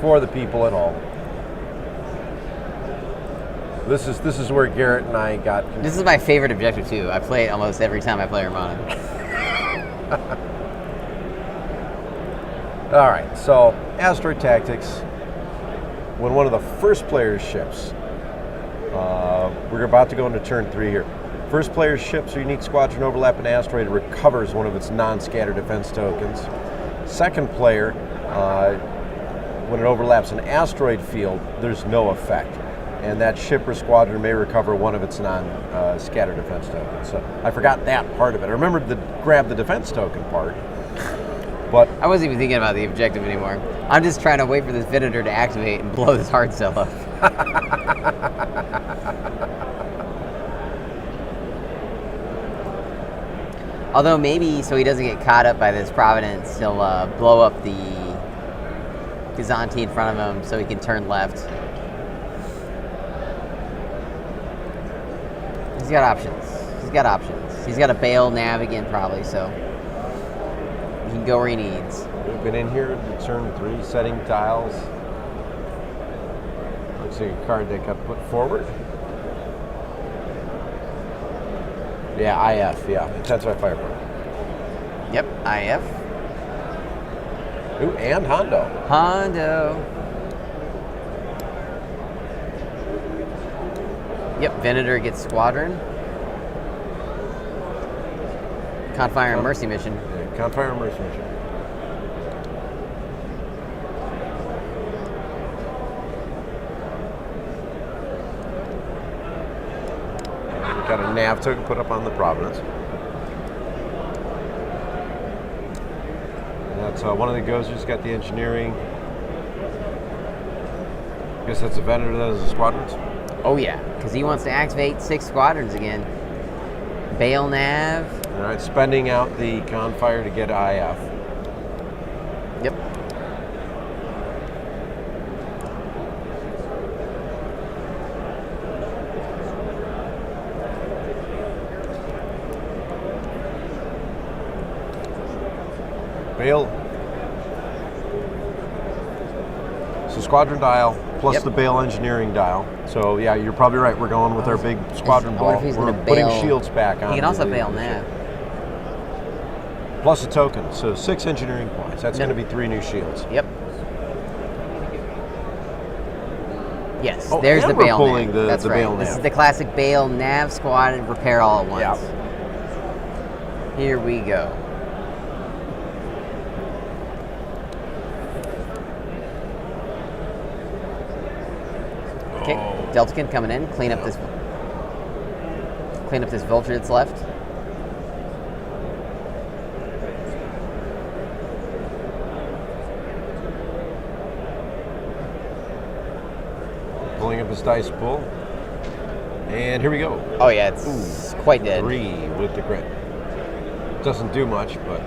For the people at home. This is where Garrett and I got... This is my favorite objective too. I play it almost every time I play Armada. All right, so Asteroid Tactics, when one of the first player's ships, we're about to go into turn 3 here. First player's ship's unique squadron overlap an asteroid recovers one of its non-scatter defense tokens. Second player, when it overlaps an asteroid field, there's no effect. And that ship or squadron may recover one of its non-scatter defense tokens. So I forgot that part of it. I remembered to grab the defense token part. But I wasn't even thinking about the objective anymore. I'm just trying to wait for this Venator to activate and blow this hard cell up. Although maybe, so he doesn't get caught up by this Providence, he'll blow up the Kazanti in front of him so he can turn left. He's got options. He's got options. He's got a bail nav again probably, so he can go where he needs. we've been in here to turn 3, setting tiles. Looks like a card that got put forward. Yeah, IF, yeah. Intensify Firebird. Yep, IF. Ooh, and Hondo. Hondo. Yep, Venator gets Squadron. Confire and Mercy mission. Yeah, Confire and Mercy mission. Got a nav token put up on the Providence. And that's one of the Gozers got the engineering. I guess that's a Venator, that is a Squadrons. Oh yeah, because he wants to activate 6 Squadrons again. Bail nav. All right, spending out the Confire to get IF. Yep. Bail. So Squadron dial plus Yep. the Bail engineering dial. So yeah, you're probably right. We're going with our big Squadron I ball. wonder if he's We're gonna putting bail. shields back on. He can also the bail ship. nav. Plus a token, so 6 engineering points. That's Yep. going to be 3 new shields. Yep. Yes, Oh, there's and the we're bail pulling nav. the- That's the right. bail This nav. is the classic bail nav squad and repair all at once. Yeah. Here we go. Okay, Deltakin coming in, clean up this vulture that's left. Pulling up his dice pool. And here we go. Oh yeah, it's quite dead. 3 with the grit. Doesn't do much, but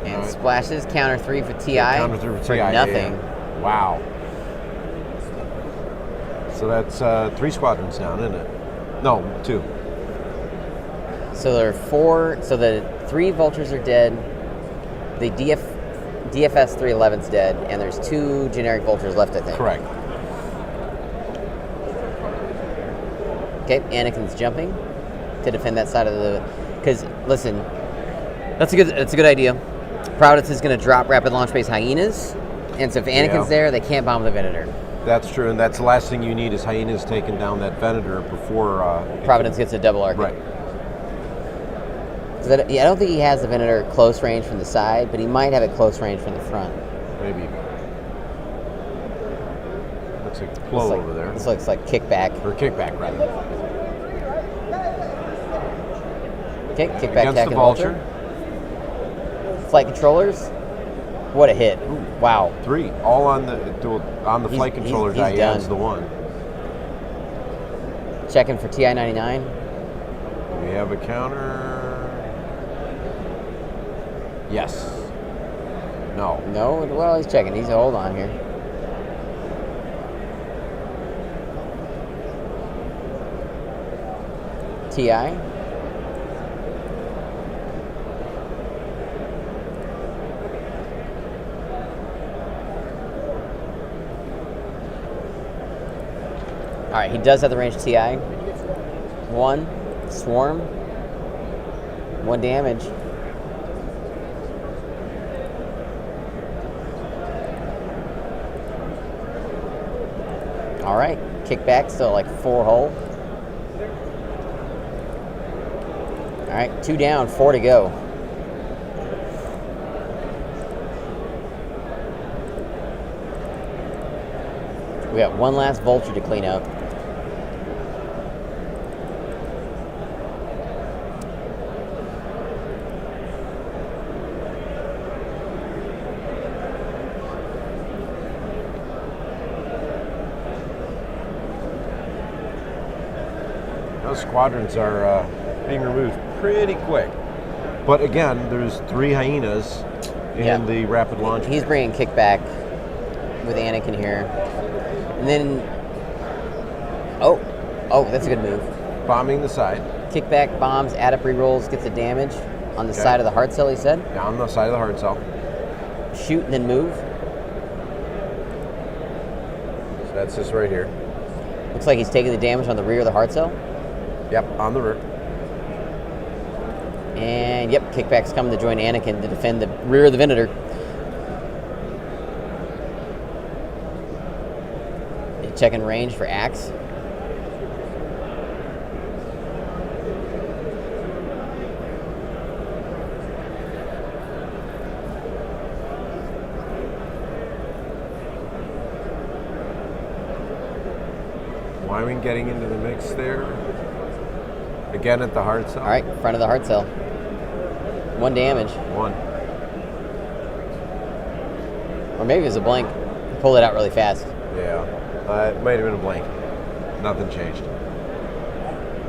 And Alright. splashes, counter 3 for TI. counter through for TI, nothing. yeah. Wow. So that's 3 squadrons down, isn't it? No, 2. So there are 4. So the 3 vultures are dead. The DFS 311's dead, and there's 2 generic vultures left, I think. Correct. Okay, Anakin's jumping to defend that side of the. Because listen, that's a good idea. Proudence is going to drop rapid launch base hyenas, and so if Anakin's there, they can't bomb the Venator. That's true, and that's the last thing you need is hyenas taking down that Venator before Providence gets a double arc. Right. I don't think he has the Venator close range from the side, but he might have it close range from the front. Maybe. Looks like flow over there. This looks like kickback. Or kickback, rather. Okay, kickback Against the vulture. Flight controllers. What a hit! Ooh, wow. 3, all on the flight controller die. He adds the 1. Checking for TI-99. We have a counter. Yes. No. No. Well, he's checking. He's hold on here. TI. All right, he does have the range TI. 1, swarm. 1 damage. All right, kickback, still like 4 hull. All right, 2 down, 4 to go. We got 1 last vulture to clean up. Those squadrons are being removed pretty quick. But again, there's 3 hyenas in the rapid launch. He's bringing kickback with Anakin here. And then, oh, that's a good move. Bombing the side. Kickback, bombs, adept rerolls, gets a damage on the side of the hard cell, he said. Down the side of the hard cell. Shoot and then move. So that's this right here. Looks like he's taking the damage on the rear of the hard cell. Yep, on the rear. And yep, kickback's coming to join Anakin to defend the rear of the Venator. Checking range for axe. Wyoming getting into the mix there. Again at the hard cell. All right, front of the hard cell. 1 damage. 1. Or maybe it was a blank. Pulled it out really fast. Yeah. It might have been a blank. Nothing changed.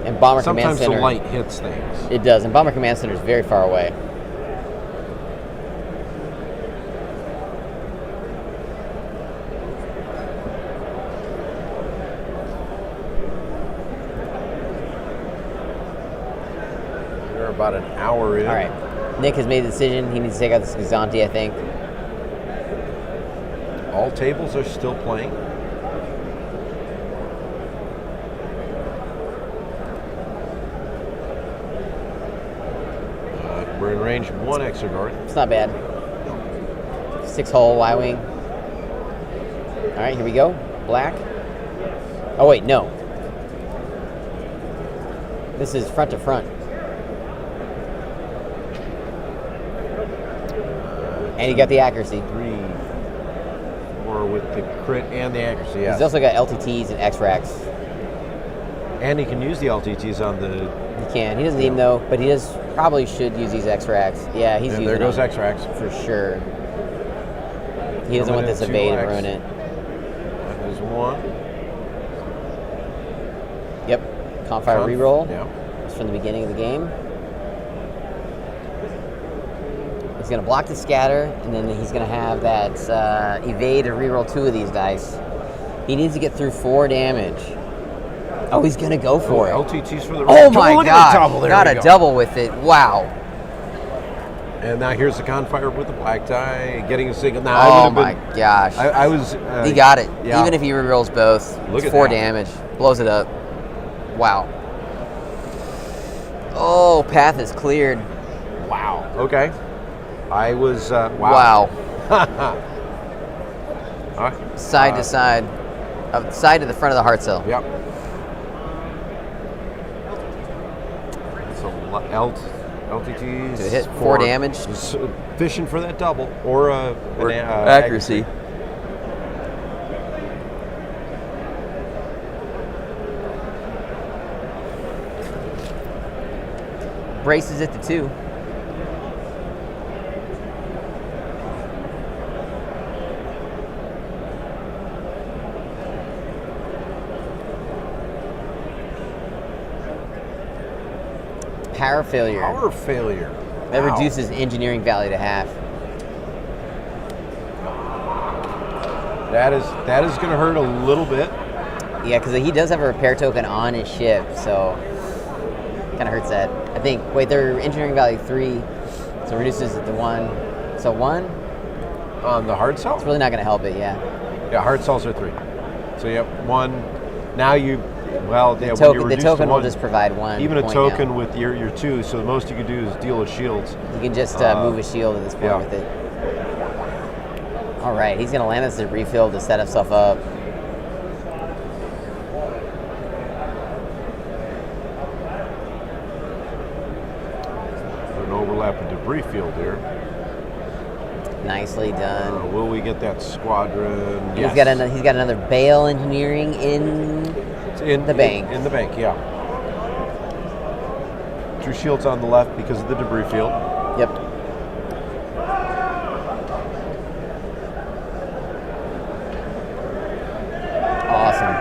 And Bomber Command Sometimes Center. the light hits things. It does, and Bomber Command Center is very far away. We're about an hour in. All right. Nick has made the decision. He needs to take out this Gazanti, I think. All tables are still playing. We're in range 1 Exogard. It's not bad. 6 hull, Y-wing. All right, here we go. Black. Oh, wait, no. This is front to front. And he got the accuracy. 3, 4 with the crit and the accuracy, yes. He's also got LTTs and X-Racks. And he can use the LTTs on the... He can. He doesn't need them, though, but he probably should use these X-Racks. Yeah, he's using them. There goes X-Racks. For sure. He doesn't want this evade and ruin it. That is 1. Yep. Confire reroll. Yeah. It's from the beginning of the game. He's going to block the scatter, and then he's going to have that evade or reroll 2 of these dice. He needs to get through 4 damage. Oh, he's going to go for it. LTT's for the Oh my look at the god! double. There Got we a go. double with it. Wow. And now here's the Confire with the black tie, getting a single. Now, I Oh would my have been, gosh. I was. He got it. Yeah. Even if he rerolls both, Look it's at 4 that. damage. Blows it up. Wow. Oh, path is cleared. Wow. Okay. I was. Wow. All right. Side to side. Side to the front of the heart cell. Yep. So LTTs. Did it hit 4 damage? Fishing for that double or accuracy. Braces it to 2. Power failure. Power failure. That Wow. reduces engineering value to half. That is going to hurt a little bit. Yeah, because he does have a repair token on his ship, so kind of hurts that. I think. Wait, their engineering value 3, so reduces it to 1. So 1. On the hard cell? It's really not going to help it. Yeah. Yeah, hard cells are 3. So you have 1. Now you. Well, yeah, The when you reduce token to will 1, just provide 1. even a point token now. with your 2. So the most you can do is deal with shields. You can just move a shield at this point yeah. with it. All right, he's going to land this at refill to set himself up. An overlap of debris field here. Nicely done. Will we get that squadron? He's got another Bale engineering in the bank. In the bank, yeah. 2 shields on the left because of the debris field. Yep. Awesome.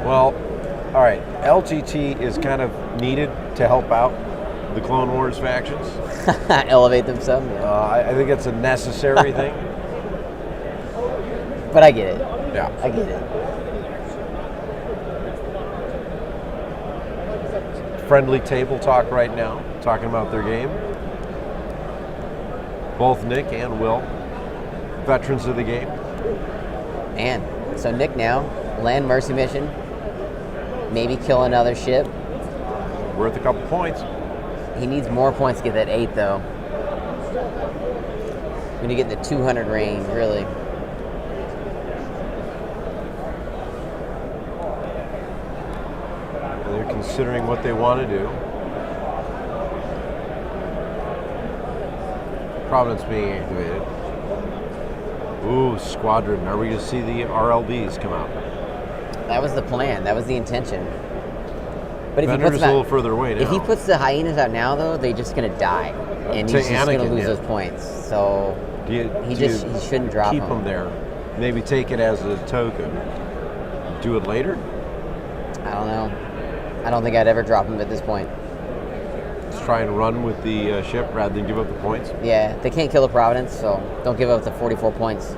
Well, all right. LTT is kind of needed to help out the Clone Wars factions. Elevate them some. Yeah. I think it's a necessary thing. But I get it. Yeah. I get it. Friendly table talk right now, talking about their game. Both Nick and Will, veterans of the game. And so Nick now, land mercy mission, maybe kill another ship. Worth a couple points. He needs more points to get that 8 though. When you get in the 200 range, really. They're considering what they want to do. Providence being activated. Ooh, squadron. Are we going to see the RLDs come out? That was the plan. That was the intention. But if he Bender's puts a little further away now. If he puts the hyenas out now, though, they're just going to die, and To he's just going to Anakin, lose yeah. those points. So he shouldn't drop keep them. them there. Maybe take it as a token. Do it later. I don't know. I don't think I'd ever drop him at this point. Just try and run with the ship rather than give up the points. Yeah, they can't kill the Providence, so don't give up the 44 points.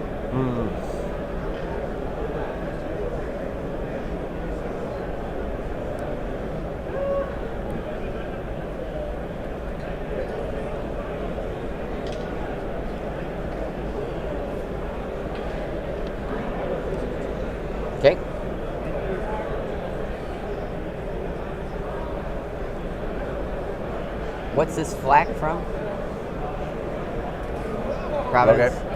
Okay. What's this flak from? Providence. Okay.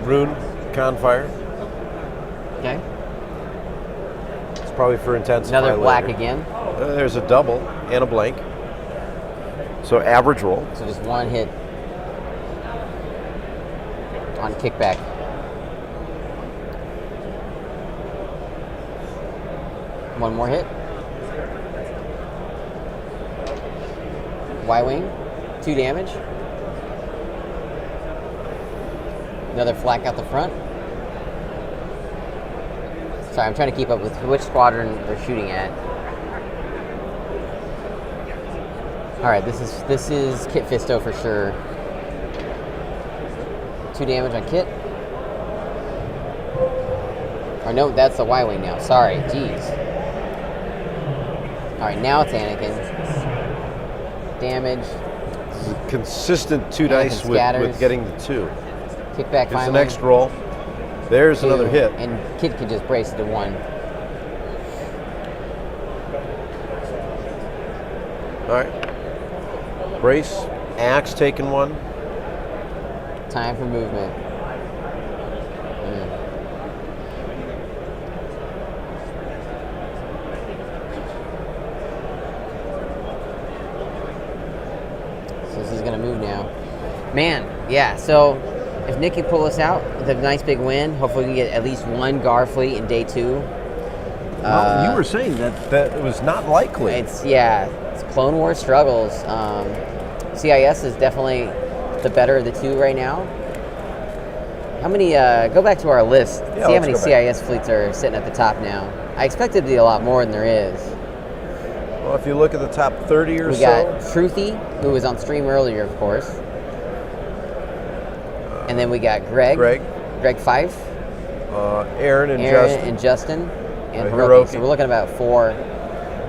Rune, Confire. Okay. It's probably for intensify Another black later. again. There's a double and a blank. So average roll. So just one hit on kickback. One more hit. Y-wing, 2 damage. Another flak out the front. Sorry, I'm trying to keep up with which squadron they're shooting at. All right, this is Kit Fisto for sure. 2 damage on Kit. Or no, that's the Y-wing now. Sorry, jeez. All right, now it's Anakin. Damage. Consistent 2 Anakin dice scatters. with getting the 2. Kickback Here's finally. the next roll. There's 2, another hit. And Kit can just brace it to 1. All right. Brace. Axe taking 1. Time for movement. So this is going to move now. Man, yeah, so if Nick can pull us out with a nice big win, hopefully we can get at least 1 Gar fleet in day 2. Well, you were saying that it was not likely. It's Clone Wars struggles. CIS is definitely the better of the 2 right now. How many, go back to our list, see how many CIS fleets are sitting at the top now. I expected to be a lot more than there is. Well, if you look at the top 30 or so. We got Truthy, who was on stream earlier, of course. And then we got Greg Fife. Aaron and Justin. And Hiroki. So we're looking at about 4.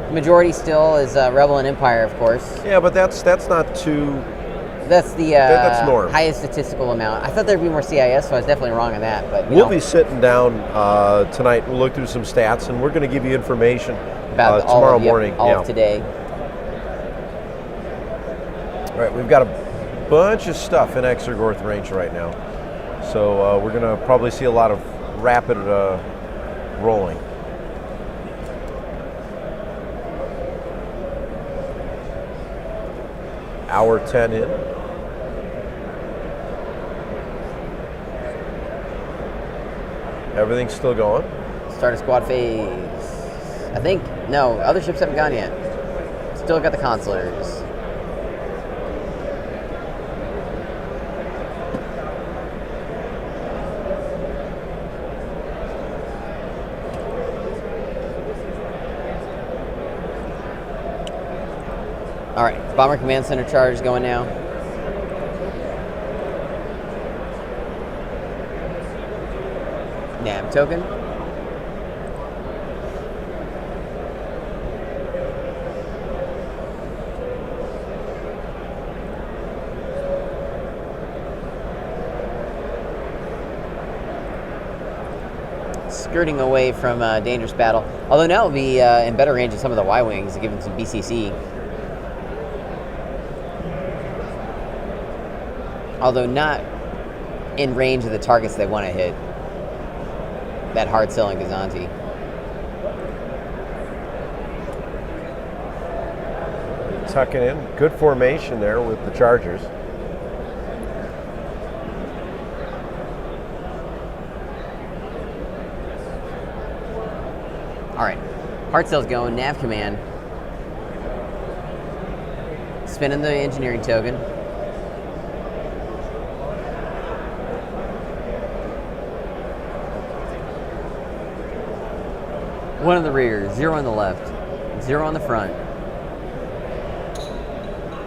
The majority still is Rebel and Empire, of course. Yeah, but that's not too. That's the that's norm. highest statistical amount. I thought there'd be more CIS, so I was definitely wrong on that. But we'll be sitting down tonight. We'll look through some stats, and we're going to give you information about tomorrow morning. All of today. All right, we've got a bunch of stuff in Exergorth range right now, so we're going to probably see a lot of rapid rolling. Hour 10 in. Everything's still going. Start a squad phase. I think, no, other ships haven't gone yet. Still got the consulars. All right, Bomber Command Center charge is going now. Nav token. Skirting away from dangerous battle. Although now it'll be in better range of some of the Y-Wings, given some BCC. Although not in range of the targets they want to hit. That hard selling Gazanti. Tucking in. Good formation there with the Chargers. All right. Hard sales going. Nav command. Spinning the engineering token. One on the rear, 0 on the left, 0 on the front,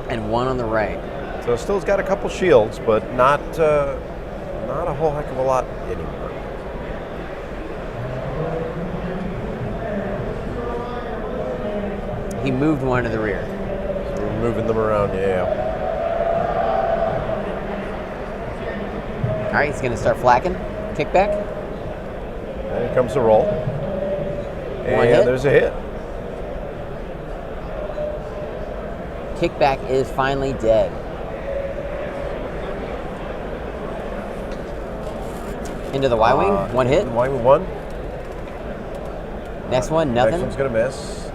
and 1 on the right. So still's got a couple shields, but not a whole heck of a lot anymore. He moved 1 to the rear. So we're moving them around, yeah. All right, he's going to start flacking. Kickback. And here comes the roll. One hit. There's a hit. Kickback is finally dead. Into the Y-Wing, 1 hit. Y-Wing 1. Next one, nothing. Next one's going to miss.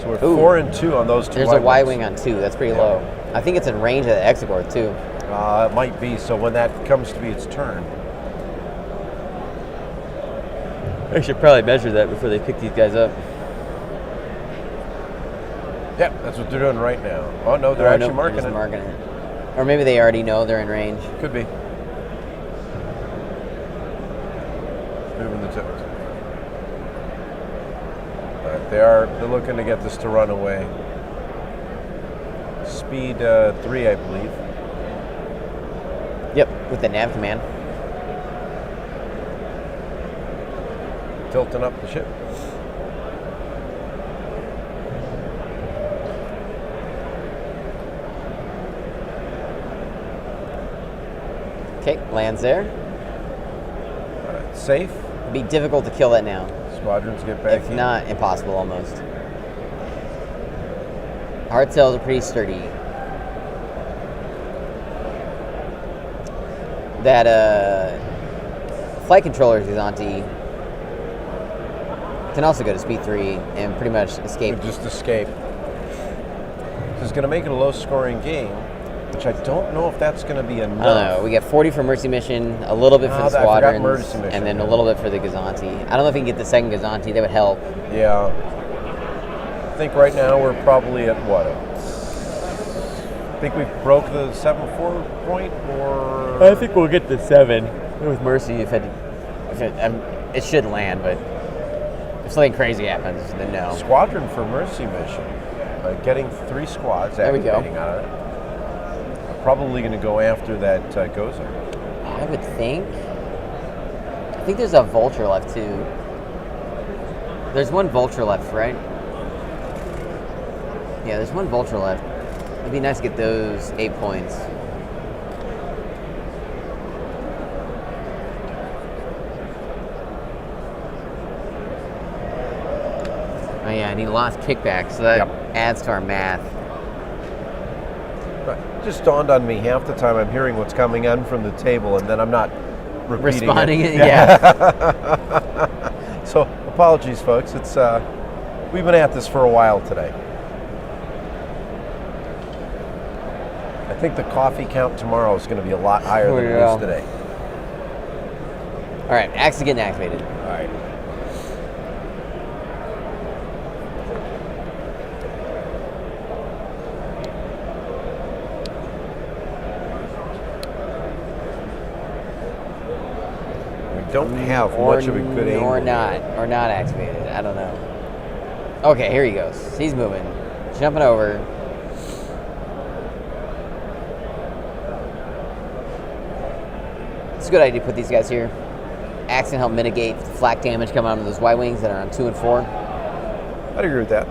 So we're Ooh. 4 and 2 on those two. There's a Y-wing on 2. That's pretty low. I think it's in range of the Exegor too. It might be. So when that comes to be its turn. I should probably measure that before they pick these guys up. Yep, that's what they're doing right now. Oh no, they're actually marking it. Marking it. Or maybe they already know they're in range. Could be. Moving the toes. They're looking to get this to run away. Speed 3, I believe. Yep, with the nav command. Tilting up the ship. Okay, lands there. All right, safe. It'd be difficult to kill that now. Squadrons get back If in. not, impossible almost. Hard cells are pretty sturdy. That flight controller Gazanti can also go to speed 3 and pretty much escape. Just escape. This is going to make it a low-scoring game, which I don't know if that's going to be enough. I don't know. We get 40 for Mercy Mission, a little bit for the I forgot squadrons, Mercy Mission, and then a little bit for the Gazanti. I don't know if we can get the second Gazanti. That would help. Yeah. I think right now we're probably at what? I think we broke the 7-4 point, or I think we'll get the 7 with Mercy it should land, but if something crazy happens, then no. Squadron for Mercy Mission. Getting 3 squads There we go. activating out of it. Probably going to go after that Gozer. I would think. I think there's a Vulture left too. There's one Vulture left, right? Yeah, there's one Vulture left. It'd be nice to get those 8 points. Oh yeah, and he lost kickback, so that adds to our math. It just dawned on me half the time I'm hearing what's coming in from the table, and then I'm not repeating Responding it. yeah. So apologies, folks. It's we've been at this for a while today. I think the coffee count tomorrow is going to be a lot higher than it is today. All right, axe is getting activated. All right. We don't have much of a good angle. Or not activated. I don't know. Okay, here he goes. He's moving. Jumping over. It's a good idea to put these guys here. Axe can help mitigate the flak damage coming out of those Y-wings that are on 2 and 4. I'd agree with that.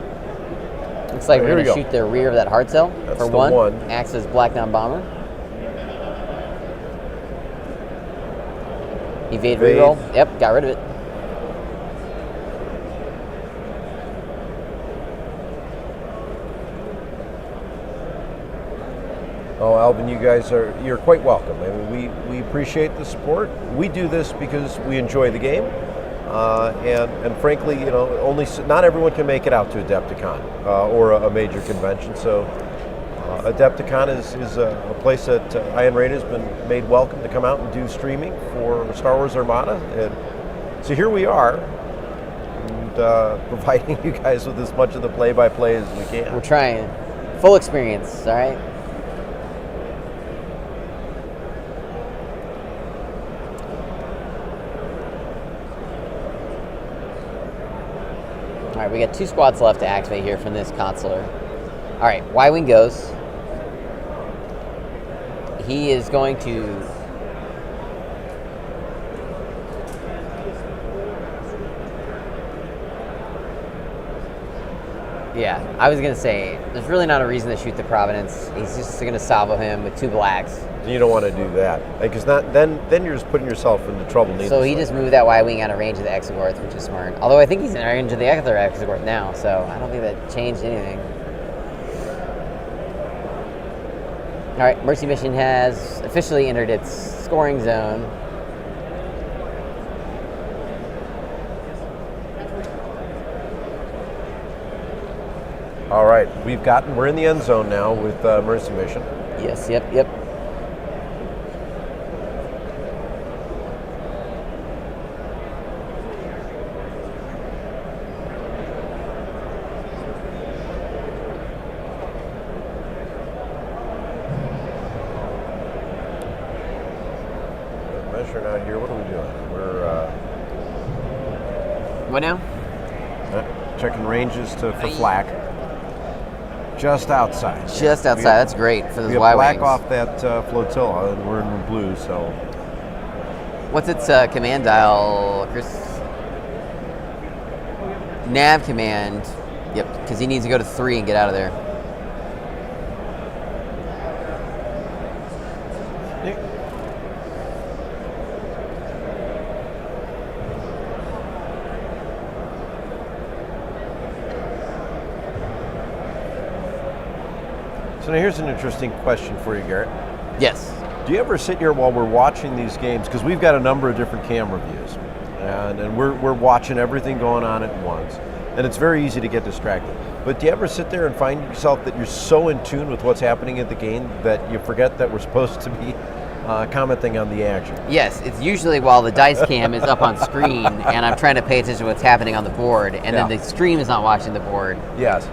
Looks like Here we're we going to go. shoot the rear of that hard cell That's for the 1. one. Axe's Black Down Bomber. Evade reroll. Yep, got rid of it. Oh, Alvin, you're quite welcome. I mean, we appreciate the support. We do this because we enjoy the game, and frankly, not everyone can make it out to Adepticon or a major convention. So, Adepticon is a place that Iron Radio has been made welcome to come out and do streaming for Star Wars Armada, and so here we are, and providing you guys with as much of the play-by-play as we can. We're trying. Full experience, all right? All right, we got 2 squads left to activate here from this consular. All right, Y-Wing goes. He is going to... Yeah, I was going to say, there's really not a reason to shoot the Providence. He's just going to salvo him with 2 blacks. You don't want to do that, because then you're just putting yourself into trouble. So he just moved that Y-Wing out of range of the Exegorth, which is smart. Although I think he's in range of the other Exegorth now, so I don't think that changed anything. All right, Mercy Mission has officially entered its scoring zone. All right, we're in the end zone now with emergency mission. Yes, yep. Measuring out here, what are we doing? We're What now? checking ranges for flak. Just outside. Just outside. That's great for those we have Y-wings. black off that flotilla, and we're in blue, so. What's its command dial, Chris? Nav command. Yep, because he needs to go to 3 and get out of there. So now here's an interesting question for you, Garrett. Yes. Do you ever sit here while we're watching these games, because we've got a number of different camera views, and we're watching everything going on at once, and it's very easy to get distracted. But do you ever sit there and find yourself that you're so in tune with what's happening at the game that you forget that we're supposed to be commenting on the action? Yes, it's usually while the dice cam is up on screen and I'm trying to pay attention to what's happening on the board, and then the stream is not watching the board. Yes.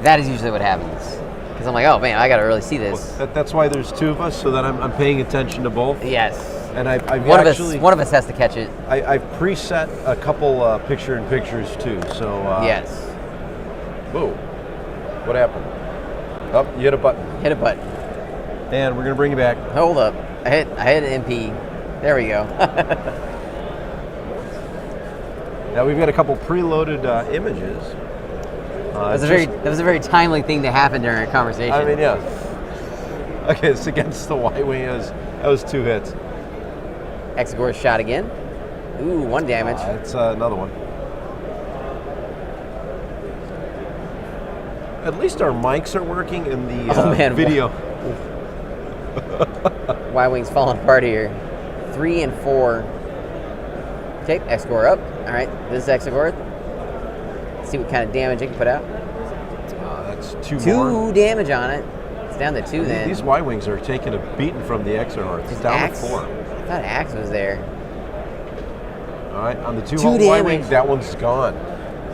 That is usually what happens. Because I'm like, oh man, I got to really see this. Well, that's why there's two of us, so that I'm paying attention to both. Yes. And I've one actually... One of us has to catch it. I've preset a couple picture-in-pictures too, so... yes. Whoa. What happened? Oh, you hit a button. Hit a button. And we're going to bring you back. Hold up. I hit an MP. There we go. Now we've got a couple preloaded images. That was a very timely thing to happen during a conversation. I mean, yeah. Okay, it's against the Y-wing. That was 2 hits. Exegor's shot again. Ooh, 1 damage. It's another one. At least our mics are working in the video. Y-wing's falling apart here. 3 and 4. Okay, Exegor up. All right, this is Exegor. Let's see what kind of damage it can put out. That's 2 2 more. damage on it. It's down to 2 then. These Y-wings are taking a beating from the Exegor. It's down to 4. I thought Axe was there. All right, on the 2-hole Y-wing, that one's gone.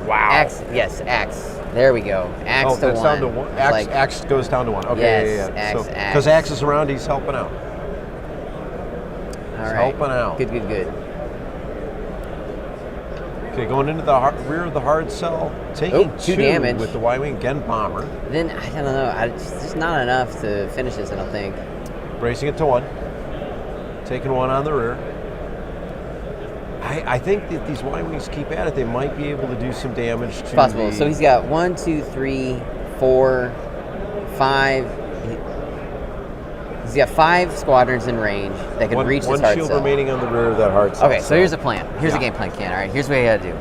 Wow. Axe, yes, Axe. There we go. Axe to 1. That's down to 1. Axe goes down to 1. Okay, yes, yeah. Axe, Because Axe is around, he's helping out. All right. Helping out. Good. Okay, going into the rear of the hard cell, taking 2 damage with the Y-wing, again bomber. Then, I don't know, it's just not enough to finish this, I don't think. Bracing it to 1. Taking 1 on the rear. I think that these Y-wings keep at it, they might be able to do some damage to It's possible. So he's got 1, 2, 3, 4, 5. He's got 5 squadrons in range that can reach this hard One shield cell. remaining on the rear of that hard cell. Okay, so here's a plan. Here's a game plan, Ken. All right, here's what you gotta do.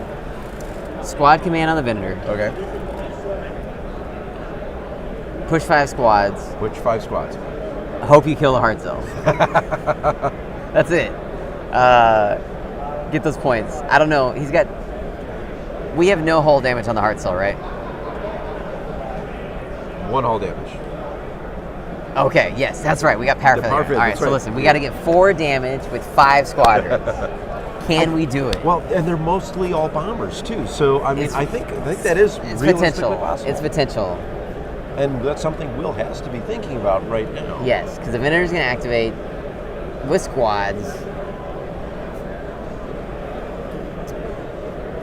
Squad command on the Venator. Okay. Push 5 squads. Which 5 squads? Hope you kill the hard cell. That's it. Get those points. I don't know. We have no hull damage on the hard cell, right? 1 hull damage. Okay, yes, that's right. We got power failure. All right, so listen, we got to get 4 damage with 5 squadrons. Can we do it? Well, and they're mostly all bombers too. So I mean, I think that is realistically potential. possible. It's potential. And that's something Will has to be thinking about right now. Yes, because the Venator's going to activate with squads.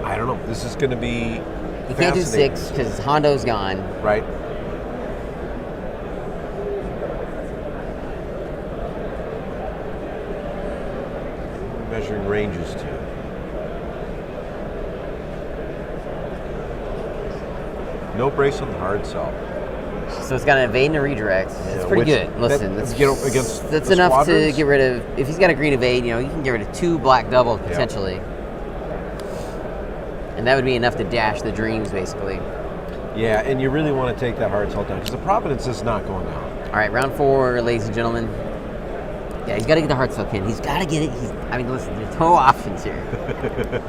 I don't know. This is going to be. You can't do 6 because Hondo's gone. Right. Measuring ranges too. No brace on the hard cell. So it's got an evade and a redirect. It's pretty good. Listen, that's enough to get rid of. If he's got a green evade, you can get rid of 2 black doubles potentially. Yep. And that would be enough to dash the dreams, basically. Yeah, and you really want to take that hard cell down because the Providence is not going down. All right, round 4, ladies and gentlemen. Yeah, he's got to get the Heartstell in. He's got to get it. Listen, there's no options here.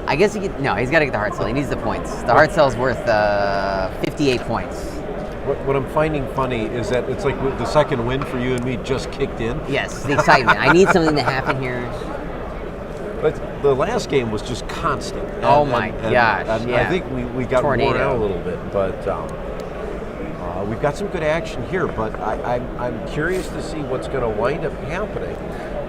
I guess he's got to get the Heartstell. He needs the points. The Heartstell's worth 58 points. What I'm finding funny is that it's like the second win for you and me just kicked in. Yes, the excitement. I need something to happen here. But the last game was just constant. Oh my gosh! And yeah. I think we got worn out a little bit, but we've got some good action here. But I'm curious to see what's going to wind up happening,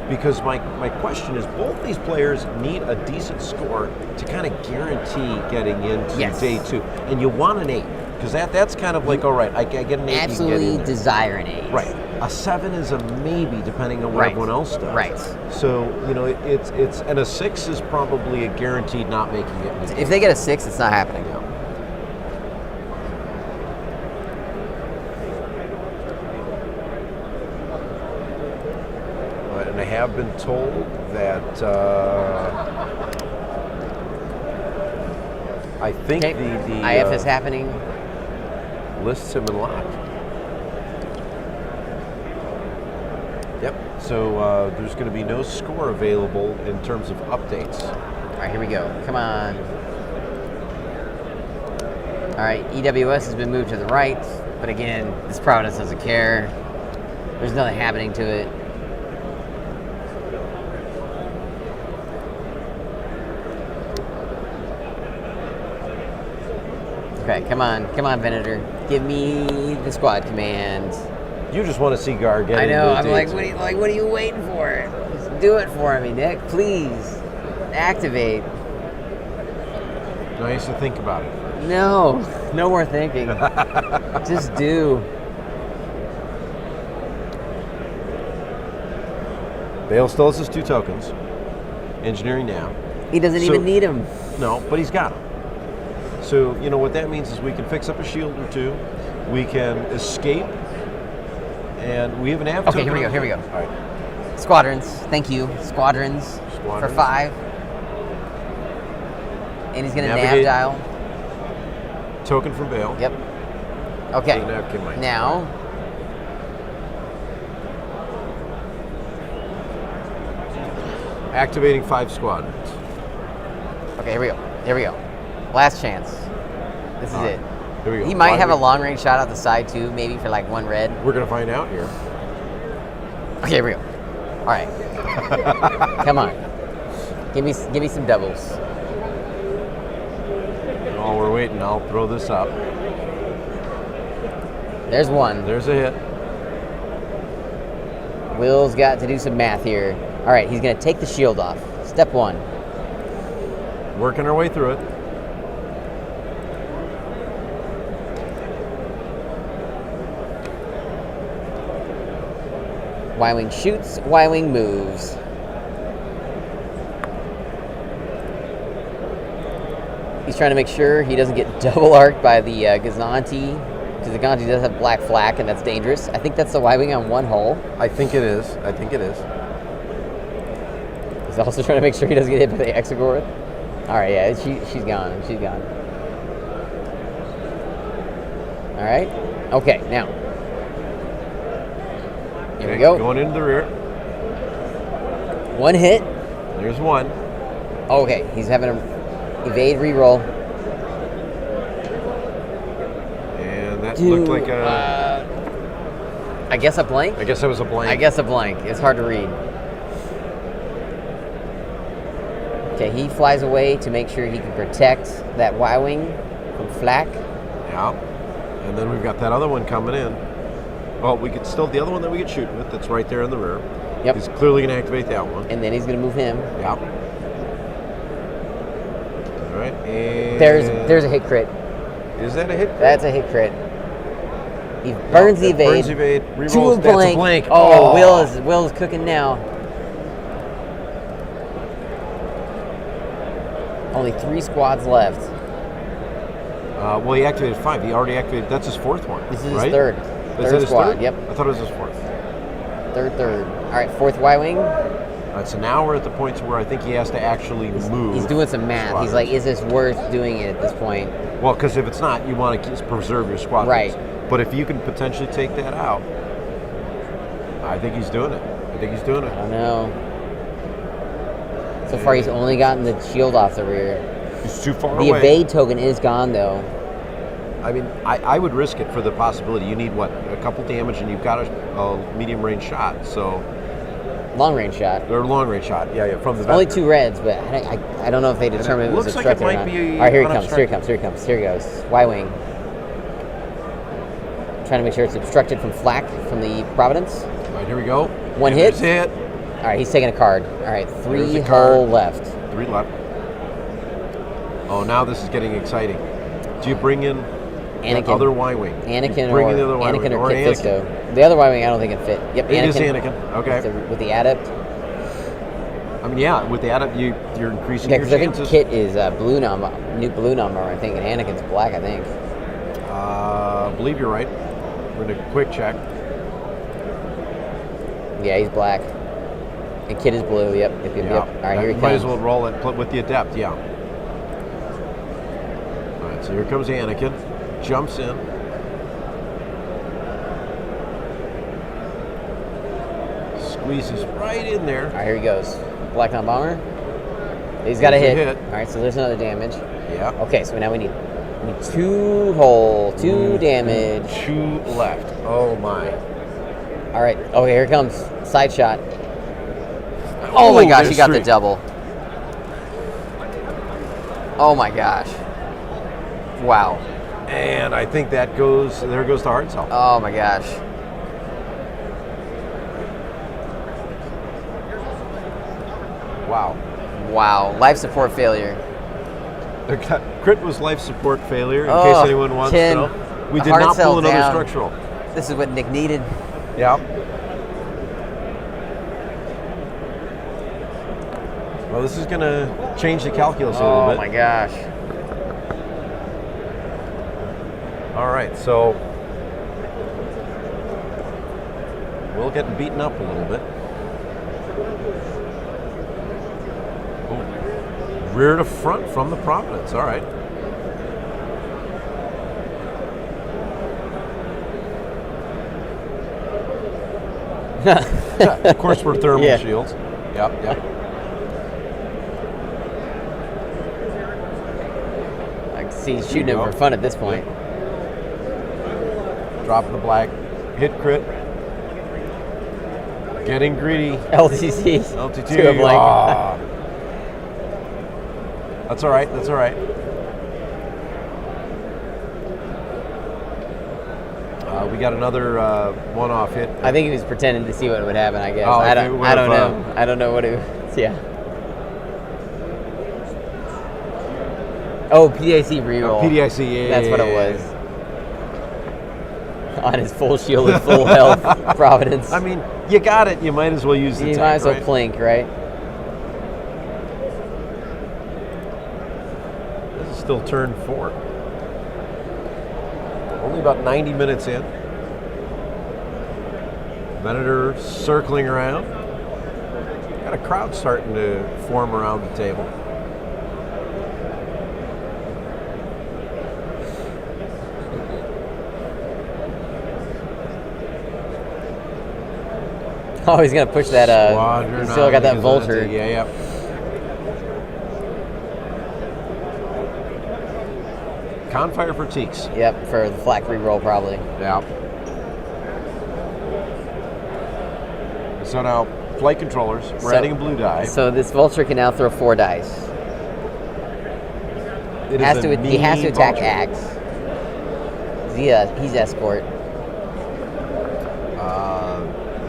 because my question is, both these players need a decent score to kind of guarantee getting into day 2, and you want an 8, because that's kind of like, all right, I get an 8. Absolutely desire an 8. Right. A 7 is a maybe, depending on what everyone else does. Right. So, it's and a 6 is probably a guaranteed not making it. If they get a 6, it's not happening. Yeah. And I have been told that I think the IF is happening. Lists him in locked. Yep. So there's going to be no score available in terms of updates. All right, here we go. Come on. All right, EWS has been moved to the right, but again, this Providence doesn't care. There's nothing happening to it. Okay, come on, Venator. Give me the squad command. You just want to see Gar get. I know. I'm like, what are you waiting for? Just do it for me, Nick. Please activate. Nice to think about it. No more thinking. Just do. Bale still has his 2 tokens. Engineering now. He doesn't even need them. No, but he's got them. So, what that means is we can fix up a shield or 2. We can escape. And we have an avatar. Okay, here we go. All right. Squadrons. Thank you. Squadrons. For 5. And he's going to nav dial. Token from Bale. Yep. Okay. So now. Activating 5 squadrons. Okay, here we go. Last chance. This is it. Here we go. He might have a long range shot out the side too, maybe for like 1 red. We're going to find out here. Okay, here we go. All right. Come on. Give me some doubles. While we're waiting, I'll throw this up. There's 1. There's a hit. Will's got to do some math here. All right, he's going to take the shield off. Step 1. Working our way through it. Y-Wing shoots, Y-Wing moves. He's trying to make sure he doesn't get double arced by the Gazanti, because the Gazanti does have black flak, and that's dangerous. I think that's the Y-Wing on 1 hull. I think it is. He's also trying to make sure he doesn't get hit by the Exegorth. All right, yeah, she's gone. All right. Okay, now. Here we go. Going into the rear. 1 hit. There's 1. Okay, he's having an evade reroll. And that looked like a... I guess a blank? I guess that was a blank. It's hard to read. Okay, he flies away to make sure he can protect that Y-Wing from flak. Yeah. And then we've got that other one coming in. Well, we could still, the other one that we could shoot with, that's right there in the rear. Yep. He's clearly going to activate that one. And then he's going to move him. Yeah. All right. And there's a hit crit. Is that a hit crit? That's a hit crit. He burns the evade. Burns the evade. Rerolls. That's a blank. Oh, Will is cooking now. Only 3 squads left. Well, he activated 5. He already activated. That's his 4th one. This is right? his 3rd. Is that Third his squad. 3rd? Yep. I thought it was his 4th. Third. All right, 4th Y-Wing. So now we're at the point where I think he has to actually move. He's doing some math. squadrons. He's like, is this worth doing it at this point? Well, because if it's not, you want to preserve your squadrons. Right. But if you can potentially take that out, I think he's doing it. You think he's doing it? I don't know. So far, he's only gotten the shield off the rear. He's too far The away. evade token is gone, though. I mean, I would risk it for the possibility. You need, what, a couple damage, and you've got a medium-range shot, so... Long-range shot. Or long-range shot, yeah, from the Only Becker. 2 reds, but I don't know if they determined it was looks like it obstructed or might not. be All right, here he comes, unobstructed. here he goes. Y-wing. Trying to make sure it's obstructed from flak from the Providence. All right, here we go. One And hit. there's hit. All right, he's taking a card. All right, There's 3 the card. hole left. 3 left. Oh, now this is getting exciting. Do you bring in Anakin. the other Y-wing? Anakin You bring or in the other Y-wing, Anakin or Kit Anakin. Fisto. The other Y-wing I don't think it fit. Yep, It is Anakin. Okay. With the Adept. I mean, yeah, with the Adept, you're increasing Yeah, your because I think chances. Kit is blue number, new blue number, I think, and Anakin's black, I think. I believe you're right. We're going to quick check. Yeah, he's black. And Kit is blue, yep. All right, here he Might comes. as well roll it with the Adept, yeah. All right, so here comes Anakin. Jumps in. Squeezes right in there. All right, here he goes. Black on bomber. He's got a There's a hit. hit. All right, so there's another damage. Yeah. Okay, so now we need 2 hole, 2 damage. 2 left. Oh my. All right. Oh, here it comes. Side shot. Oh my gosh, he there's got 3. the double. Oh my gosh. Wow. And I think that goes, there goes the hard sell. Oh my gosh. Wow. Wow. Life support failure. Crit was life support failure, in Oh, case anyone wants 10. to know. We A did hard not sell pull another down. structural. This is what Nick needed. Yeah. Well, this is going to change the calculus a little Oh bit. my gosh. All right, so Will getting beaten up a little bit. Oh. Rear to front from the Providence. All right. Of course, we're thermal Yeah. shields. Yep. I can see he's shooting him for fun at this point. Drop the black. Hit crit. Getting greedy. LTC. LTT. To a blank. Ah. That's all right. We got another one-off hit. I think he was pretending to see what would happen, I guess. Oh, I if it don't would've, know. I don't know what it was. Yeah. Oh, PDIC reroll. PDIC, yeah. That's what it was. On his full shield and full health, Providence. I mean, you got it. You might as well use the you tech, might as well right? plink, right? This is still turn 4. Only about 90 minutes in. Venator circling around. Got a crowd starting to form around the table. Oh, he's gonna push that. Squadron He's still got that on vulture. Yeah. Confire for Teaks. Yep, for the flak reroll probably. Yeah. So now, flight controllers. We're adding a blue die. So this vulture can now throw 4 dice. It He is a has to mean attack vulture. Axe. He's escort.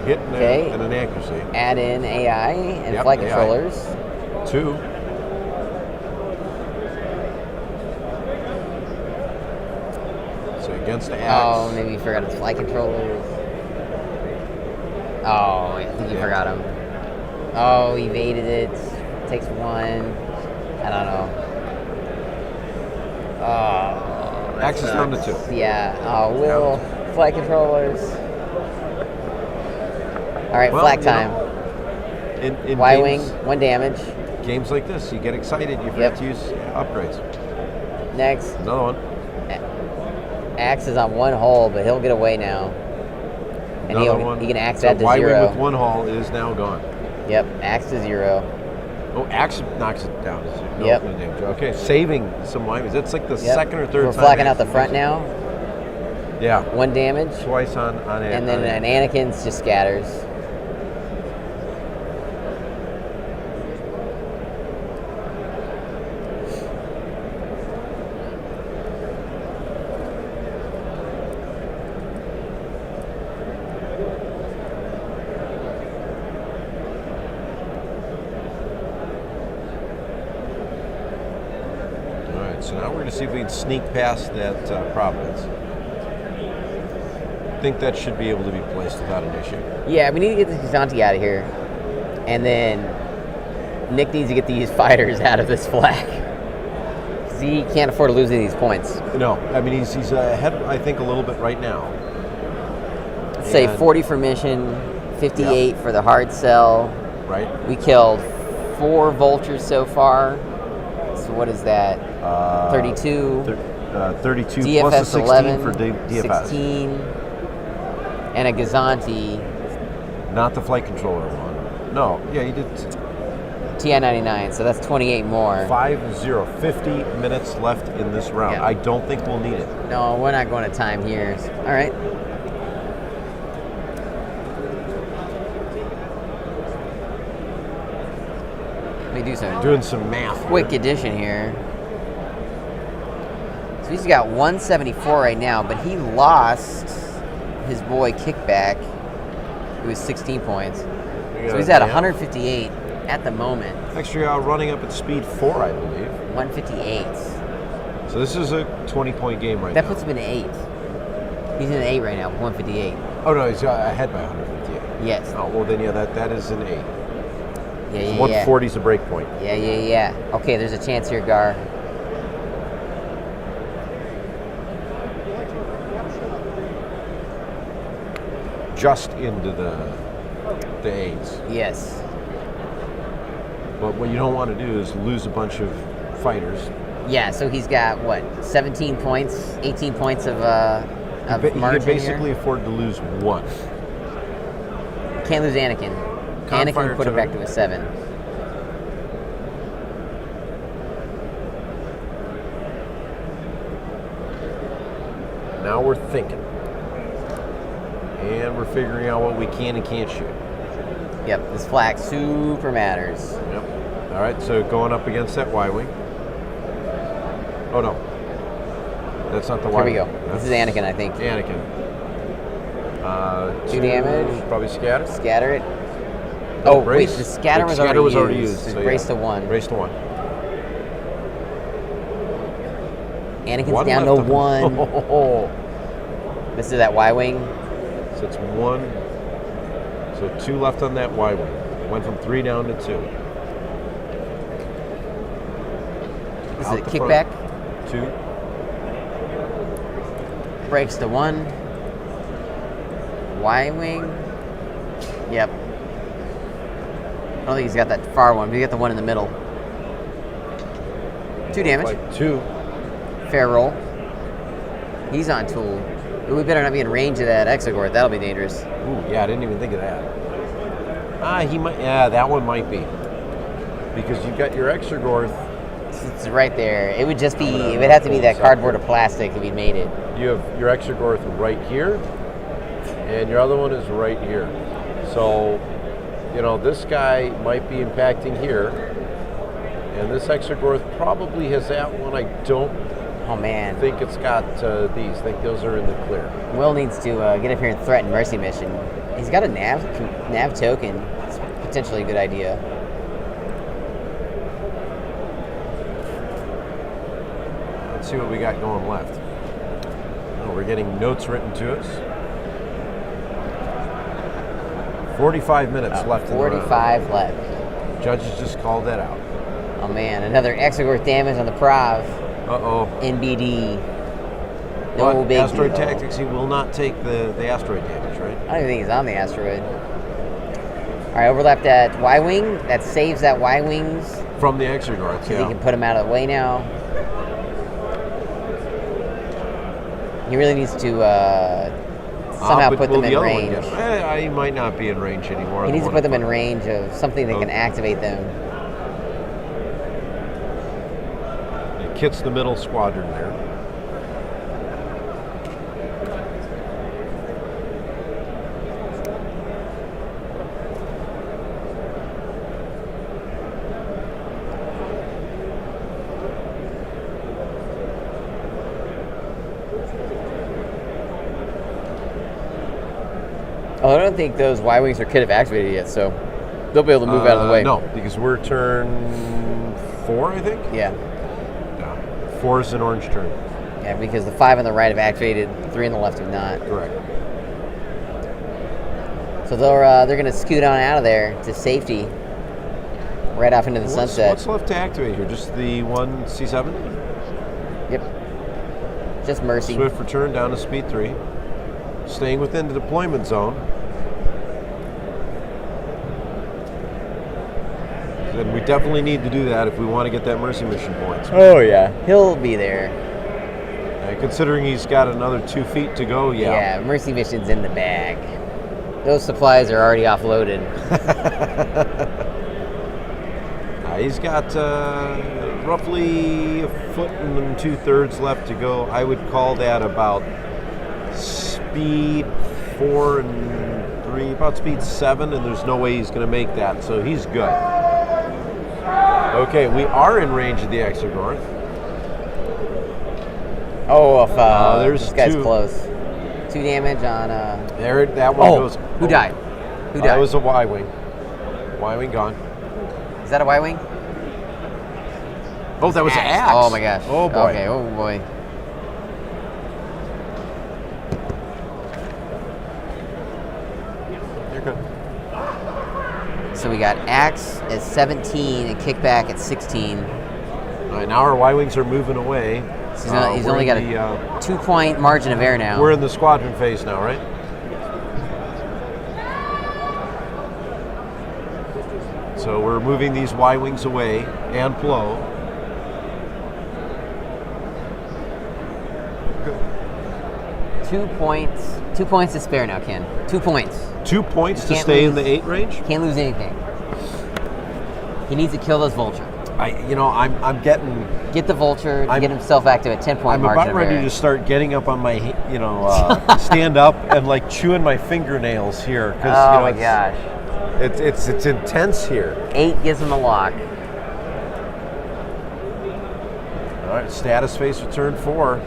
Hit Okay. and an accuracy. Add in AI and Yep, flight AI. controllers. 2. So against the axe. Oh, maybe you forgot his flight controllers. Oh, I think you forgot him. Oh, evaded it. Takes 1. I don't know. Oh. that Axe is down to sucks. 2. Yeah. Oh, Will. Flight controllers. All right, Well, flak you know, time. In Y-wing, games, 1 damage. games like this, you get excited. You forget to use upgrades. Next, Another one. Axe is on 1 hole, but he'll get away now. And he can axe so that to Y-wing 0. with 1 hull is now gone. Yep, axe to 0. Oh, axe knocks it down. No, Yep. no damage. Okay, saving some Y-wings. That's like the Yep. second or third We're time. flacking out the Axe front uses it. now. Yeah. 1 damage. Twice on And then on an Anakin's just scatters. So now we're going to see if we can sneak past that Providence. I think that should be able to be placed without an issue. Yeah, we need to get this Kazanti out of here. And then Nick needs to get these fighters out of this flag. Because he can't afford to lose any of these points. No, I mean, he's ahead, I think, a little bit right now. Let's say 40 for mission, 58 for the hard sell. Right. We killed 4 vultures so far. So what is that? 32. 32 DFS plus a 16 11 for DFS. 16. And a Gazanti. Not the flight controller one. No, yeah, you did. TI-99, so that's 28 more. 50 minutes left in this round. Yeah. I don't think we'll need it. No, we're not going to time here. All right. Let me do some Doing some math. quick addition here. So he's got 174 right now, but he lost his boy Kickback, who was 16 points. So he's at 158 at the moment. Actually, running up at speed 4, I believe. 158. So this is a 20-point game right That now. puts him in 8. He's in 8 right now, 158. Oh, no, he's ahead by 158. Yes. Oh, well, then, yeah, that is an 8. Yeah. 140 is a break point. Yeah. Okay, there's a chance here, Gar. Just into the 8s. Yes. But what you don't want to do is lose a bunch of fighters. Yeah, so he's got, what, 17 points, 18 points of He margin can basically afford to lose 1. here. Can't lose Anakin. Confire Anakin put him back totem. to a 7. Now we're thinking. And we're figuring out what we can and can't shoot. Yep, this flag super matters. Yep. All right, so going up against that Y-wing. Oh, no. That's not the Here Y-wing. we go. That's This is Anakin, I think. Anakin. 2 damage. Probably scatter. Scatter it. Oh, brace. wait, the scatter was Scatter was already already used. used. So So brace yeah. to 1. Brace to 1. Anakin's One down to left. 1. Oh. This is that Y-wing. So it's 1. So 2 left on that Y-wing. Went from 3 down to 2. This Out is a the kickback. front. 2. Breaks to 1. Y-wing. Yep. I don't think he's got that far one, but he got the one in the middle. 2 damage. Like 2. Fair roll. He's on tool. Ooh, we better not be in range of that Exegord. That'll be dangerous. Ooh, yeah, I didn't even think of that. He might. Yeah, that one might be. Because you've got your Exegorth. It's right there. It would just be, it would have to be that cardboard or plastic if we made it. You have your Exegorth right here, and your other one is right here. So, this guy might be impacting here, and this Exegorth probably has that one. I don't think it's got these. I think those are in the clear. Will needs to get up here and threaten Mercy Mission. He's got a nav token. It's potentially a good idea. Let's see what we got going left. Oh, we're getting notes written to us. 45 minutes left in the round. 45 left. Judges just called that out. Oh man, another Exegorth damage on the Prov. Uh-oh. NBD. But No big asteroid deal. tactics, he will not take the asteroid damage, right? I don't even think he's on the asteroid. All right, overlap that Y-wing. That saves that Y-wings. From the Exegorth, So he can put him out of the way now. He really needs to somehow put them in the other range. one, he might not be in range anymore. He needs to put them in range of something that can activate them. It kits the middle squadron there. Oh, I don't think those Y-Wings are kit have activated yet, so they'll be able to move out of the way. No, because we're turn 4, I think? Yeah. 4 is an orange turn. Yeah, because the 5 on the right have activated, 3 on the left have not. Correct. So they're going to scoot on out of there to safety, right off into the sunset. What's left to activate here? Just the one C7? Yep. Just Mercy. Swift return down to speed 3. Staying within the deployment zone. Then we definitely need to do that if we want to get that Mercy mission points. Oh, yeah. He'll be there. Considering he's got another 2 feet to go, Yeah, Mercy mission's in the bag. Those supplies are already offloaded. He's got roughly 1 2/3 left to go. I would call that about speed 4 and 3, about speed 7, and there's no way he's going to make that, so he's good. Okay, we are in range of the Exogorth. Oh, if there's this guy's 2. close. 2 damage on... There, that one goes... Who died? Who died? That was a Y-Wing. Y-Wing gone. Is that a Y-Wing? Oh, that was an axe. Oh, my gosh. Oh, boy. Okay, oh, boy. You're good. So we got Axe at 17 and Kickback at 16. All right, now our Y-Wings are moving away. So he's only got a 2-point margin of error now. We're in the squadron phase now, right? So we're moving these Y-Wings away and Plo. 2 points. 2 points to spare now, Ken. 2 points. 2 points to Can't stay in lose. the 8 range? Can't lose anything. He needs to kill those Vulture. I'm getting... Get the Vulture, get himself active at 10-point I'm margin about ready of error. to start getting up on my, stand up and like chewing my fingernails here. Oh my gosh. It's intense here. 8 gives him a lock. All right, status phase for turn 4.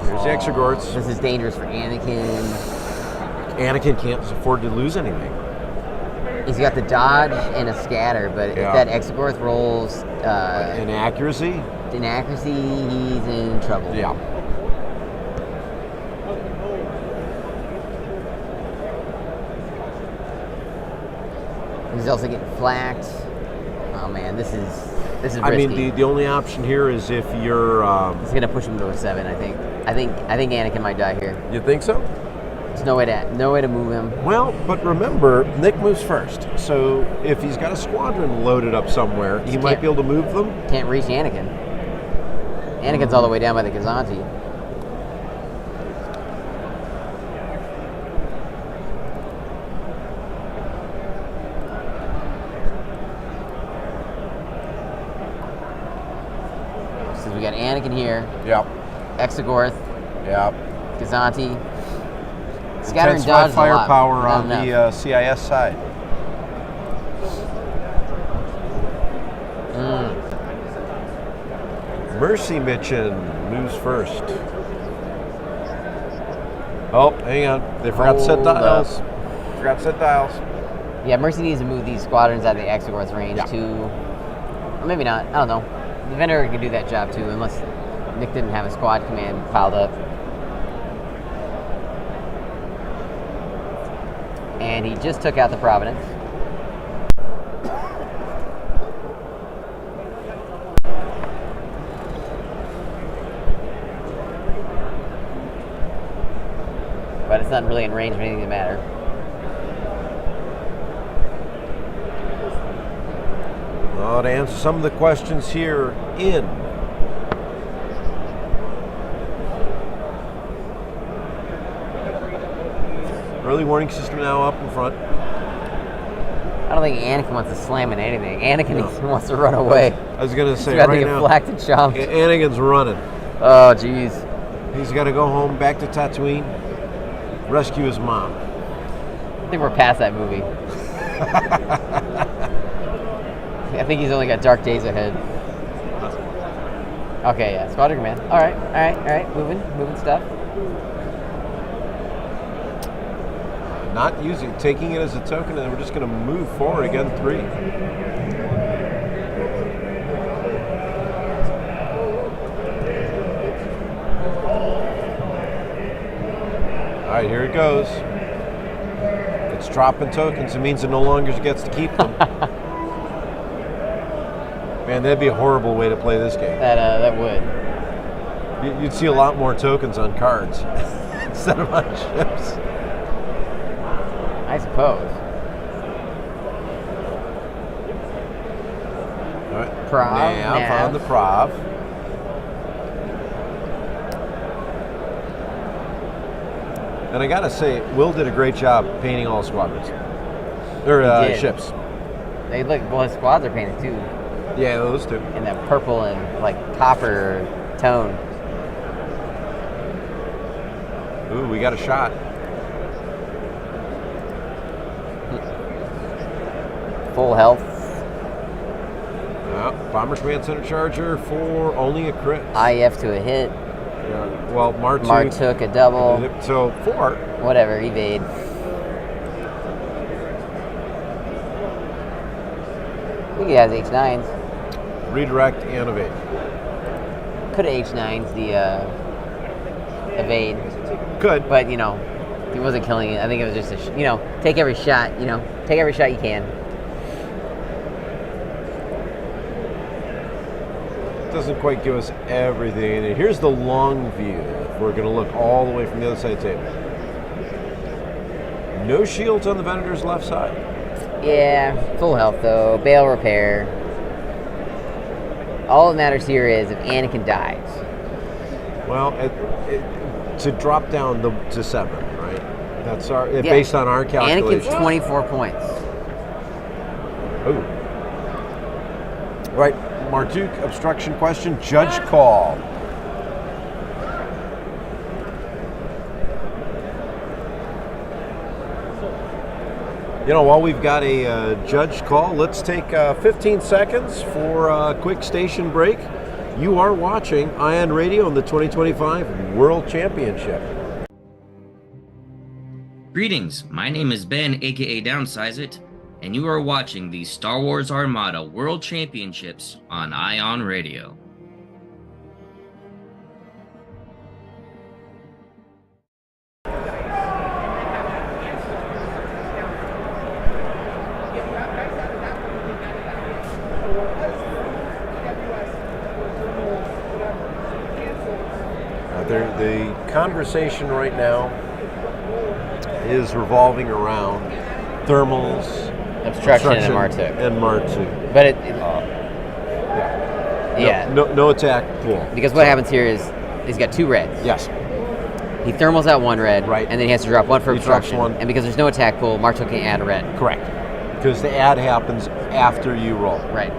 Here's the Exogorths. This is dangerous for Anakin. Anakin can't afford to lose anything. He's got the dodge and a scatter, but if that Exogorth rolls Inaccuracy? inaccuracy, he's in trouble. Yeah. He's also getting flacked. Oh man, this is risky. I mean, the only option here is if you're... It's gonna push him to a 7, I think. I think Anakin might die here. You think so? There's no way to move him. Well, but remember, Nick moves first. So if he's got a squadron loaded up somewhere, he might be able to move them. Can't reach Anakin. Anakin's all the way down by the Kazanti. So we got Anakin here. Yep. Exogorth. Yep. Kazanti. Scatter and Intense dodge a lot. firepower Not on enough. the CIS side. Mercy Mitchin moves first. Oh, hang on. They forgot to set Hold up. dials. Forgot to set dials. Yeah, Mercy needs to move these squadrons out of the Exogorth's range too. Or maybe not. I don't know. The vendor can do that job too, unless Nick didn't have a squad command piled up. And he just took out the Providence. But it's not really in range of anything that matter. Now to answer some of the questions here in early warning system now up in front. I don't think Anakin wants to slam in anything. Anakin wants to run away. I was going to say He's got right to get now, flacked and chomped. Anakin's running. Oh, jeez. He's got to go home, back to Tatooine, rescue his mom. I think we're past that movie. I think he's only got dark days ahead. Okay, yeah, Squadron Command. All right. Moving stuff. Not taking it as a token, and then we're just going to move forward again 3. All right, here it goes. It's dropping tokens. It means it no longer gets to keep them. Man, that'd be a horrible way to play this game. That would. You'd see a lot more tokens on cards instead of on ships. I suppose. All right. Prov. Nav on the Prov. And I gotta say, Will did a great job painting all squadrons. Or ships. They look, well, his squads are painted too. Yeah, those two. In that purple and like copper tone. Ooh, we got a shot. Full health. Bomber Command Center Charger for only a crit. IF to a hit. Yeah, well, Mar took a double. So 4. Whatever, evade. I think he has H9s. Redirect and evade. Could have H9s the evade. Could. But, he wasn't killing it. I think it was just take every shot, take every shot you can. Doesn't quite give us everything. And here's the long view. We're going to look all the way from the other side of the table. No shields on the Venator's left side. Yeah, full health though. Bail repair. All that matters here is if Anakin dies. Well, to drop down to 7, right? That's based on our calculations. Anakin's 24 points. Ooh. Right. Marduk, obstruction question, judge call. While we've got a judge call, let's take 15 seconds for a quick station break. You are watching Ion Radio in the 2025 World Championship. Greetings, my name is Ben, aka Downsize It, and you are watching the Star Wars Armada World Championships on Ion Radio. The conversation right now is revolving around thermals, Obstruction and Martuk. And Martuk. But No attack pool. Because what happens here is he's got 2 reds. Yes. He thermals out 1 red, right, and then he has to drop 1 for he obstruction. One. And because there's no attack pool, Martuk can't add a red. Correct. Because the add happens after you roll. Right.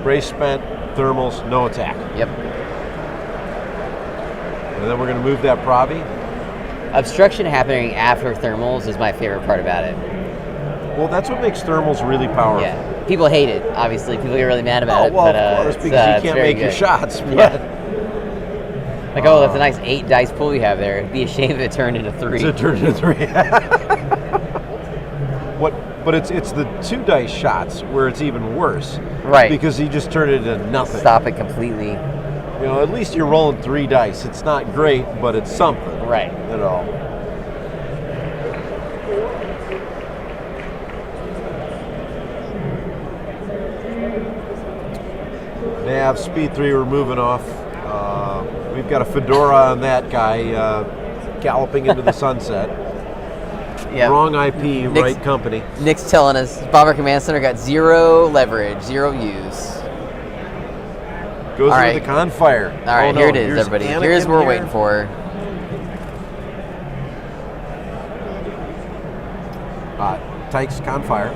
Brace spent, thermals, no attack. Yep. And then we're going to move that Pravi. Obstruction happening after thermals is my favorite part about it. Well, that's what makes thermals really powerful. Yeah. People hate it, obviously. People get really mad about it. Well, but, of course, because you can't make your shots. But Like, that's a nice 8 dice pool you have there. It'd be a shame if it turned into 3. To turn into 3. But it's the 2 dice shots where it's even worse. Right. Because you just turn it into nothing. Stop it completely. At least you're rolling 3 dice. It's not great, but it's something. Right. Nav, speed 3, we're moving off. We've got a fedora on that guy galloping into the sunset. Yep. Wrong IP, right company. Nick's telling us Bomber Command Center got 0 leverage, 0 use. Goes All into right. the Confire. All right, Oh, no. here it is, Here's everybody. Anakin Here's what we're here. waiting for. Tyke's Confire.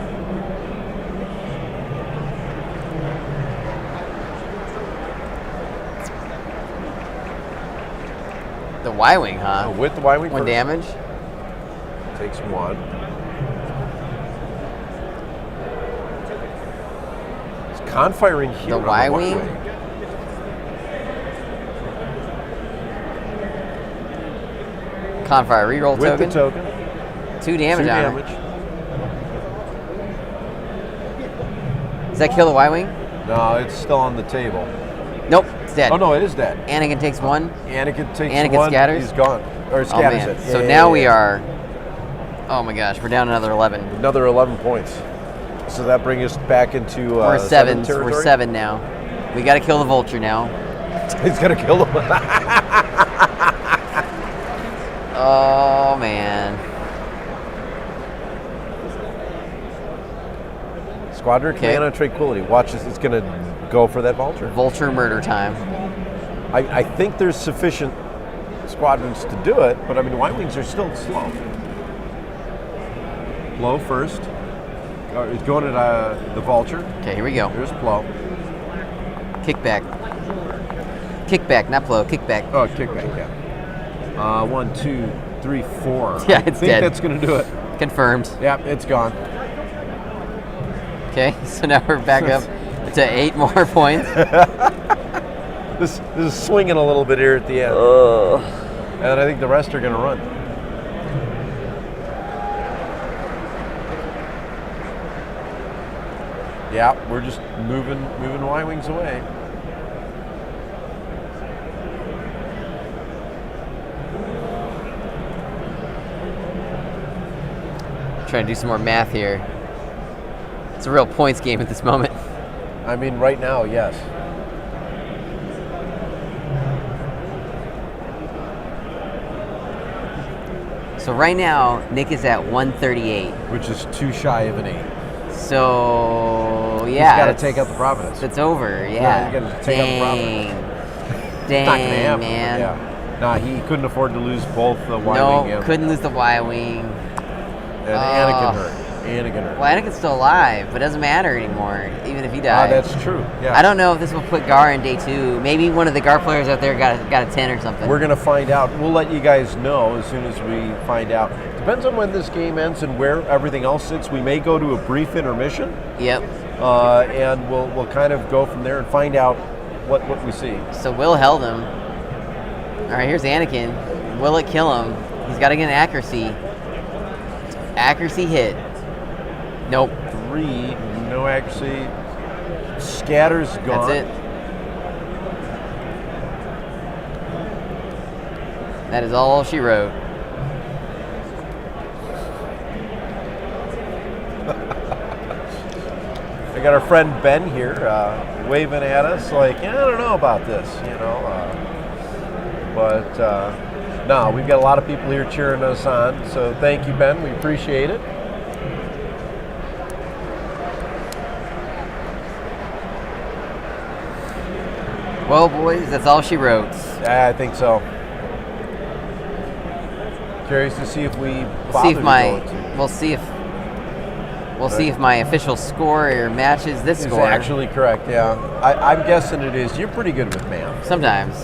The Y-Wing, huh? Oh, with the Y-Wing 1 first. damage. Takes 1. It's Confiring here. The on Y-Wing? Confire reroll With token. the token. 2 damage 2 on damage. it. Does that kill the Y-Wing? No, it's still on the table. Nope, it's dead. Oh no, it is dead. Anakin takes 1. Anakin takes Anakin 1. scatters? He's gone. Or Oh scatters man. it. So now we are. Oh my gosh, we're down another 11. Another 11 points. So that brings us back into We're 7. territory. We're 7 now. We got to kill the vulture now. He's gonna kill him. Oh man. Squadron Okay. Command on Tranquility. Watch this. It's gonna go for that vulture. Vulture murder time. I think there's sufficient squadrons to do it, but I mean, Y-Wings are still slow. Blow first. He's going at the vulture. Okay, here we go. There's Blow. Kickback. Kickback, not blow. Kickback. Oh, kickback, yeah. 1, 2, 3, 4. Yeah, I it's think dead. that's going to do it. Confirmed. Yep, it's gone. Okay, so now we're back up to 8 more points. This is swinging a little bit here at the end. And I think the rest are going to run. Yeah, we're just moving Y-Wings away. Trying to do some more math here. It's a real points game at this moment. I mean, right now, yes. So right now, Nick is at 138. Which is too shy of an 8. So yeah, He's got to that's- take out the Providence. That's over. Yeah, Yeah. you gotta take out the Dang. Not Dang, gonna happen. man. Yeah. Nah, he couldn't afford to lose both the Y-Wing No, couldn't lose the Y-Wing. and Anakin hurt. Anakin hurt. Well, Anakin's still alive, but it doesn't matter anymore, even if he died. That's true. Yeah. I don't know if this will put Gar in day 2. Maybe one of the Gar players out there got a 10 or something. We're gonna find out. We'll let you guys know as soon as we find out. Depends on when this game ends and where everything else sits. We may go to a brief intermission, Yep. and we'll kind of go from there and find out what we see. So Will held him. All right, here's Anakin. Will it kill him? He's got to get an accuracy. Accuracy hit. Nope. 3, no accuracy. Scatter's gone. That's it. That is all she wrote. I got our friend Ben here waving at us like, yeah, I don't know about this, but no, we've got a lot of people here cheering us on, so thank you, Ben. We appreciate it. Well, boys, that's all she wrote. I think so. Curious to see if we See if bother we'll see if my official score matches this is score. actually correct. Yeah, I'm guessing it is. You're pretty good with math. Sometimes.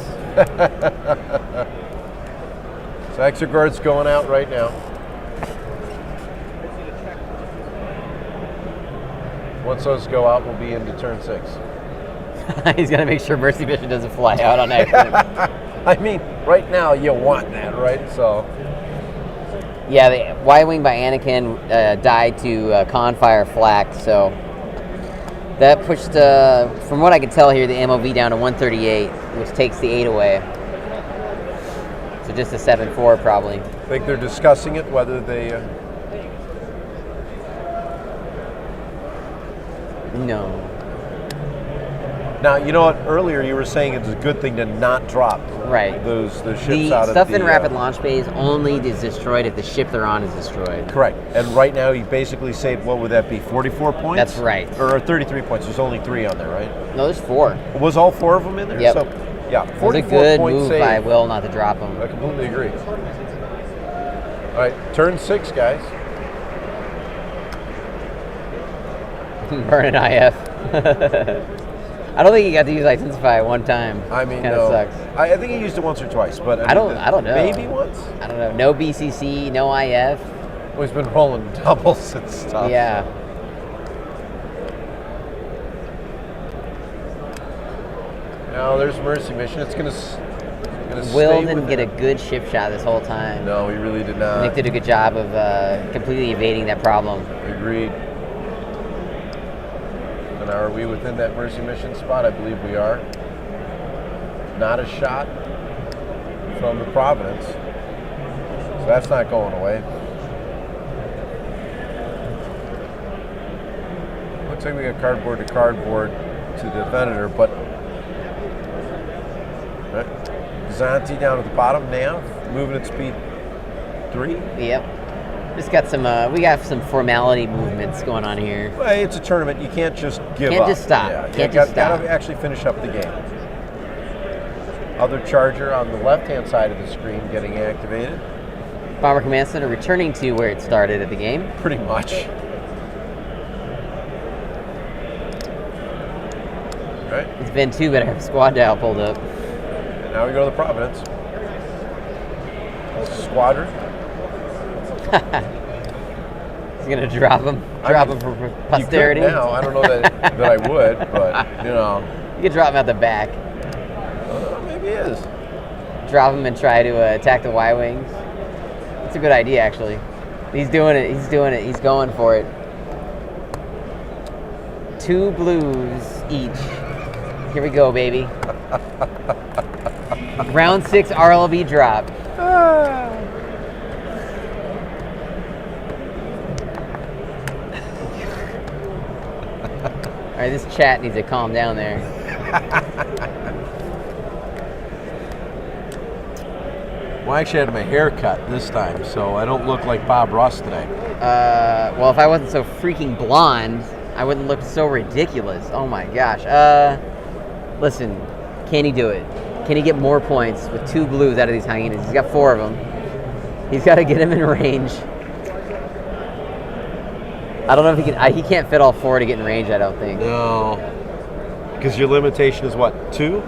So Exerguard's going out right now. Once those go out, we'll be into turn 6. He's got to make sure Mercy Bishop doesn't fly out on accident. I mean, right now you want that, right? So. Yeah, the Y-Wing by Anakin died to Confire Flak, so that pushed, from what I could tell here, the MOV down to 138, which takes the 8 away. So just a 7-4 probably. I think they're discussing it, whether they... No. Now, you know what? Earlier you were saying it's a good thing to not drop those ships the out of the... stuff in rapid launch bays only is destroyed if the ship they're on is destroyed. Correct. And right now you basically saved, what would that be, 44 points? That's right. Or 33 points. There's only 3 on there, right? No, there's 4. Was all 4 of them in there? Yep. So, yeah, 44 it was a good point move save. by Will not to drop them. I completely agree. All right, turn 6, guys. Burn an IF. I don't think he got to use Intensify one time. I mean, kind no. of sucks. I think he used it once or twice, but I don't know. Maybe once. I don't know. No BCC, no IF. Well, he's been rolling doubles and stuff. Yeah. Now there's Mercy Mission. It's gonna Will didn't get a good ship shot this whole time. No, he really did not. Nick did a good job of completely evading that problem. Agreed. And are we within that Mercy Mission spot? I believe we are. Not a shot from the Providence. So that's not going away. Looks like we got cardboard to cardboard to the Venator, but Zanti down at the bottom now, moving at speed 3. Yep. Just got some. We got some formality movements going on here. Well, it's a tournament. You can't just give up. Can't just stop. Yeah, Can't just stop. Gotta actually finish up the game. Other charger on the left-hand side of the screen getting activated. Bomber Command Center returning to where it started at the game. Pretty much. Right. It's been 2, but our squad dial pulled up. And now we go to the Providence. Squadron. He's gonna drop him. Drop him for posterity. You could now. I don't know that I would, but you know. You could drop him out the back. Maybe he is. Drop him and try to attack the Y-wings. That's a good idea, actually. He's doing it. He's doing it. He's going for it. 2 blues each. Here we go, baby. Round 6 RLB drop. All right, this chat needs to calm down there. Well, I actually had my hair cut this time, so I don't look like Bob Ross today. Well, if I wasn't so freaking blonde, I wouldn't look so ridiculous. Oh my gosh. Listen, can he do it? Can he get more points with 2 blues out of these hyenas? He's got 4 of them. He's got to get him in range. I don't know if he can. He can't fit all 4 to get in range, I don't think. No. Because your limitation is what, 2?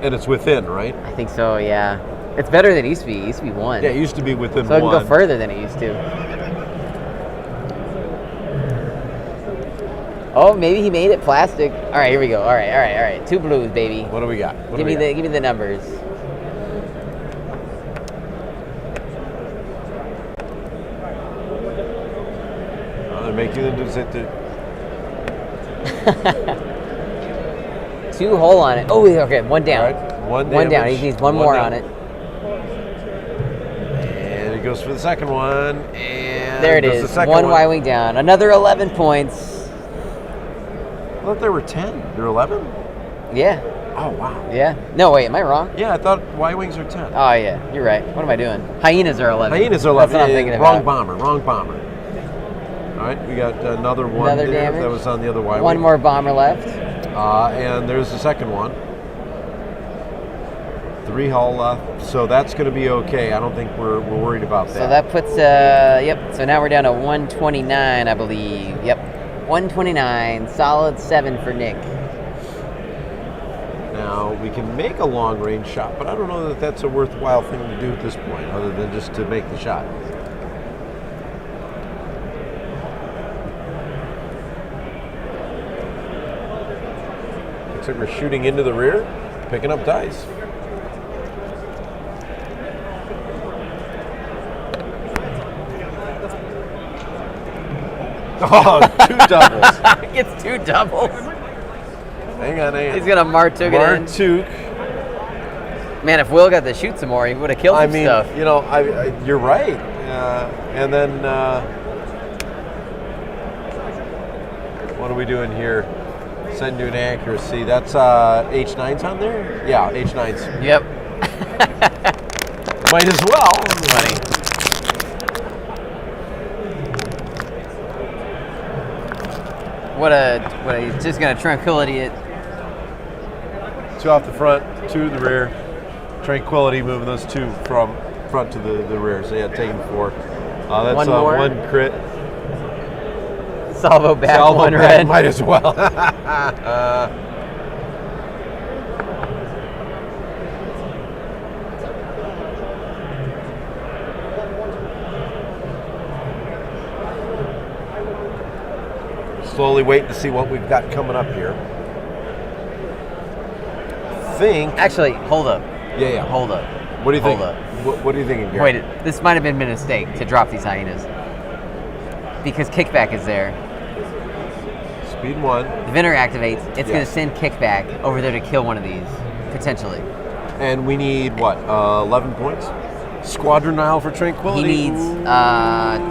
And it's within, right? I think so, yeah. It's better than it used to be. It used to be 1. Yeah, it used to be within 1. So it can go further than it used to. Oh, maybe he made it plastic. All right, here we go. All right. 2 blues, baby. What do we got? Give me the numbers. They're making them do it. 2 hole on it. Oh, okay, 1 down. All right, 1 down. He needs 1 more down. on it. And he goes for the second one. And there it is. 1 Y-wing down. Another 11 points. I thought there were 10. They're 11? Yeah. Oh, wow. Yeah. No, wait, am I wrong? Yeah, I thought Y-wings are 10. Oh, yeah, you're right. What am I doing? Hyenas are 11. Hyenas are 11. That's what I'm thinking Wrong about. Wrong bomber. All right, we got another one Another there. damage. That was on the other Y-wing. 1 more bomber left. And there's the second one. 3 hull left. So that's going to be okay. I don't think we're worried about that. So that puts, yep. So now we're down to 129, I believe. Yep. 129. Solid 7 for Nick. Now, we can make a long-range shot, but I don't know that that's a worthwhile thing to do at this point, other than just to make the shot. Looks like we're shooting into the rear, picking up dice. Oh, 2 doubles. He gets 2 doubles. Hang on. He's going to Martuk it in. Martuk. Man, if Will got to shoot some more, he would have killed some stuff. You know, you're right. And then, what are we doing here? Send you an accuracy. That's H9s on there? Yeah, H9s. Yep. Might as well. Funny. What a, he's just gonna tranquility it. 2 off the front, 2 to the rear. Tranquility moving those 2 from front to the rear. So yeah, taking 4. That's One more. 1 crit. Salvo back, Salvo 1 back, red. might as well. Slowly waiting to see what we've got coming up here. Actually, hold up. Yeah. Hold up. What do you think? Hold up. What are you thinking, Garrett? Wait, this might have been a mistake to drop these hyenas. Because kickback is there. Speed 1. The Vinner activates. It's Yeah. going to send kickback over there to kill one of these, potentially. And we need, what, 11 points? Squadron Nile for Tranquility? He needs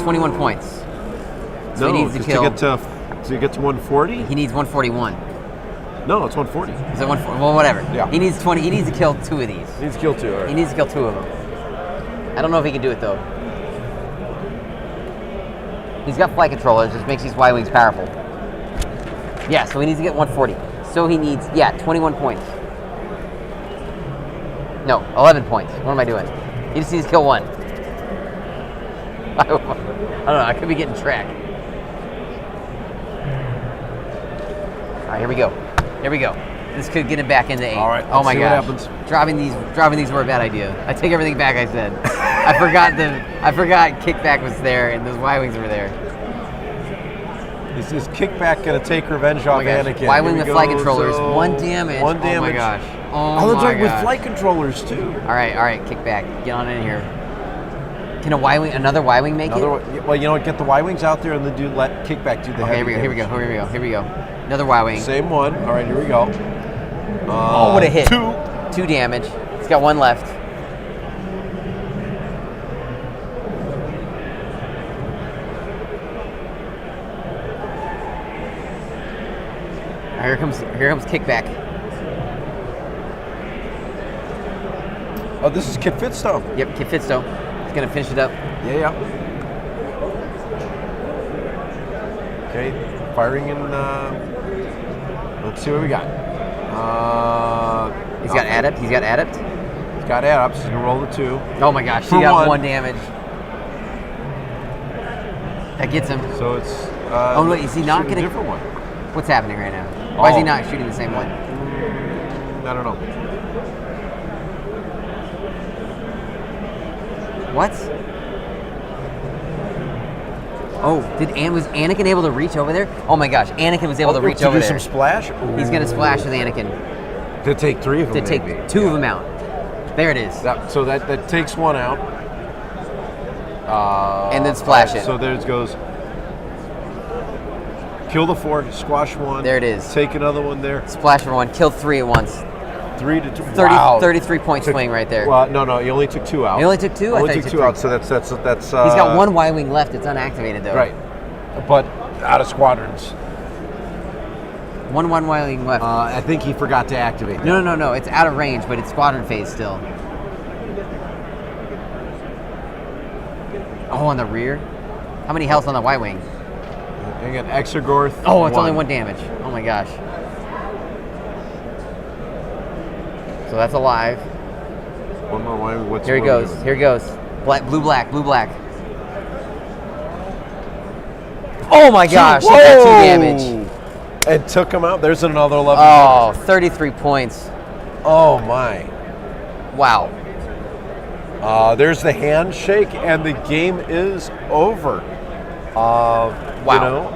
21 points. So No, he needs to 'cause kill. to get to 140? He needs 141. No, it's 140. Is it 140? Well, whatever. Yeah. He needs 20. He needs to kill 2 of these. He needs to kill 2, all right. He needs to kill 2 of them. I don't know if he can do it though. He's got flight controllers, which makes these Y-Wings powerful. Yeah, so he needs to get 140. So he needs, 21 points. No, 11 points. What am I doing? He just needs to kill 1. I don't know, I could be getting tracked. All right, here we go. Here we go. This could get him back into 8. All right, oh let's my see what gosh. happens. Dropping these were a bad idea. I take everything back I said. I forgot kickback was there and those Y-Wings were there. Is this kickback going to take revenge off Anakin? Y-Wing with flight Here we go. controllers. So, 1 damage. 1 Oh my damage. gosh. Oh, Oh that's my right, with gosh. flight controllers too. All right, kickback. Get on in here. Can another Y-Wing make it? Well, you know what? Get the Y-Wings out there and then let kickback do the Okay, heavy here we go. damage. Here we go. Another Y-Wing. Same one. All right, here we go. Oh, what a hit. 2. 2 damage. He's got 1 left. Here comes kickback. Oh, this is Kit Fitstone. Yep, Kit Fitstone. He's gonna finish it up. Yeah. Okay, firing in. Let's see what we got. He's got Adept. He's got Adept. He's got Adepts. He's gonna roll the 2. Oh my gosh, For he got 1. 1 damage. That gets him. So it's. Oh wait, is he not shooting a gonna? different one? What's happening right now? Why is he Oh. not shooting the same one? I don't know. What? Oh, was Anakin able to reach over there? Oh my gosh, Anakin was able to reach over do there. some splash. He's gonna splash with Anakin To take 3 of them. to take maybe. 2 of them out. There it is. So that takes 1 out. And then splash all right, it. So there it goes. Kill the 4, squash 1. There it is. Take another one there. Splash for 1, kill 3 at once. 3 to 2. 33 point swing right there. Well, no, he only took 2 out. He only took 2? I Only thought he took took 2 out. 3. So that's. He's got 1 Y-Wing left. It's unactivated though. Right, but out of squadrons. 1 Y-Wing left. I think he forgot to activate. that. No. It's out of range, but it's squadron phase still. Oh, on the rear? How many health on the Y-Wing? Again, Exegorth. Oh, it's only 1 damage. Oh my gosh. So that's alive. One more one. What's Here he what goes. are we doing? Here he goes. Blue, black. Oh my gosh, he got 2 damage. And took him out. There's another 11. Oh, 33 points. Oh my. Wow. There's the handshake, and the game is over. Wow. You know,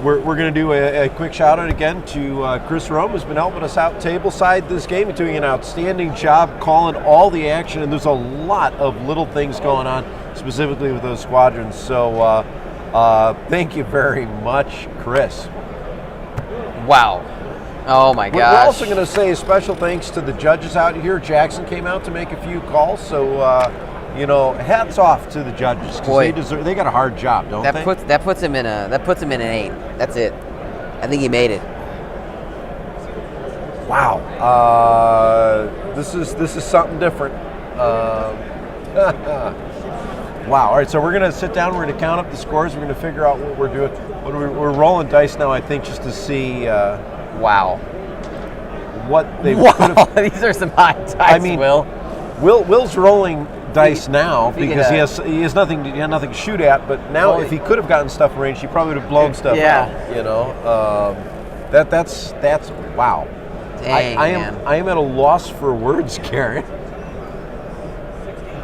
we're going to do a quick shout out again to Chris Rome, who's been helping us out tableside this game and doing an outstanding job calling all the action. And there's a lot of little things going on, specifically with those squadrons. So thank you very much, Chris. Wow. Oh my We're gosh. also going to say a special thanks to the judges out here. Jackson came out to make a few calls, so you know, hats off to the judges because they got a hard job, don't they? That puts him in an 8. That's it. I think he made it. Wow. This is something different. Wow. All right, so we're going to sit down. We're going to count up the scores. We're going to figure out what we're doing. We're rolling dice now, I think, just to see Wow. what they Wow. could have. These are some high dice, I mean, Will. Will's rolling dice now if he because could, he has nothing to shoot at. But now, if he could have gotten stuff range, he probably would have blown stuff Yeah. out. You know, that's wow. Dang, I man. am at a loss for words, Garrett.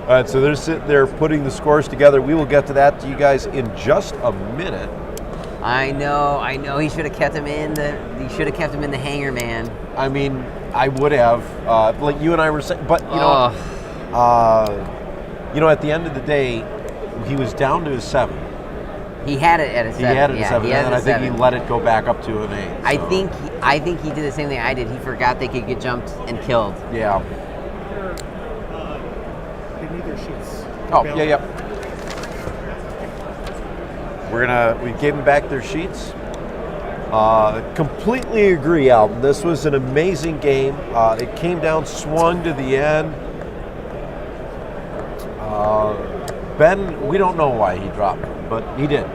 All right, so they're sitting there putting the scores together. We will get to that to you guys in just a minute. I know. He should have kept him in the hangar, man. I mean, I would have, like you and I were saying, but you know, at the end of the day, he was down to his 7. He had it at a 7. He had it at yeah, 7, he had and it I at think 7. he let it go back up to an 8. I think he did the same thing I did. He forgot they could get jumped and killed. Yeah. They need their sheets. Oh, yeah. We gave them back their sheets. Completely agree, Alvin. This was an amazing game. It came down, swung to the end. Ben, we don't know why he dropped it, but he did.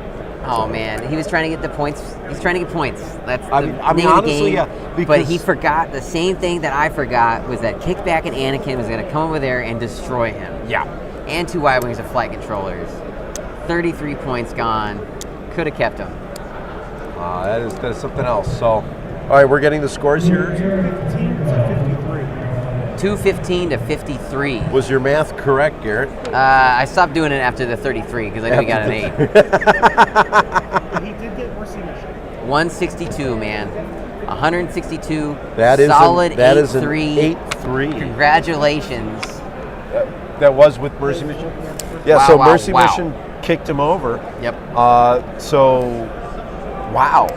Oh man, he was trying to get the points. He's trying to get points. That's the I mean, name of the honestly, game. yeah, But because- he forgot the same thing that I forgot was that kickback and Anakin was going to come over there and destroy him. Yeah. And 2 Y-wings of flight controllers. 33 points gone. Could have kept him. That is something else. So, all right, we're getting the scores here. 15 to 53. 215 to 53. Was your math correct, Garrett? I stopped doing it after the 33 because I knew he got an 8. He did get Mercy Mission. 162, man. 162. That is solid that is an 8-3. 8-3. Congratulations. That was with Mercy Mission. Yeah. Wow, So wow, Mercy wow. Mission kicked him over. Yep. Wow.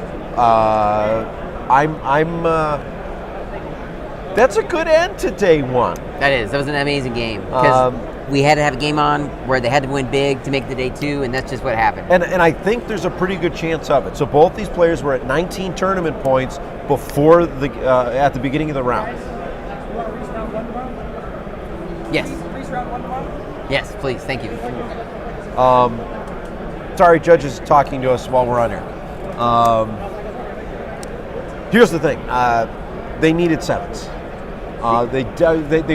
That's a good end to day 1. That was an amazing game because we had to have a game on where they had to win big to make the day 2, and that's just what happened. And I think there's a pretty good chance of it. So both these players were at 19 tournament points before at the beginning of the round. Yes. Yes, please. Thank you. Sorry, judges talking to us while we're on air. Here's the thing: they needed 7s. They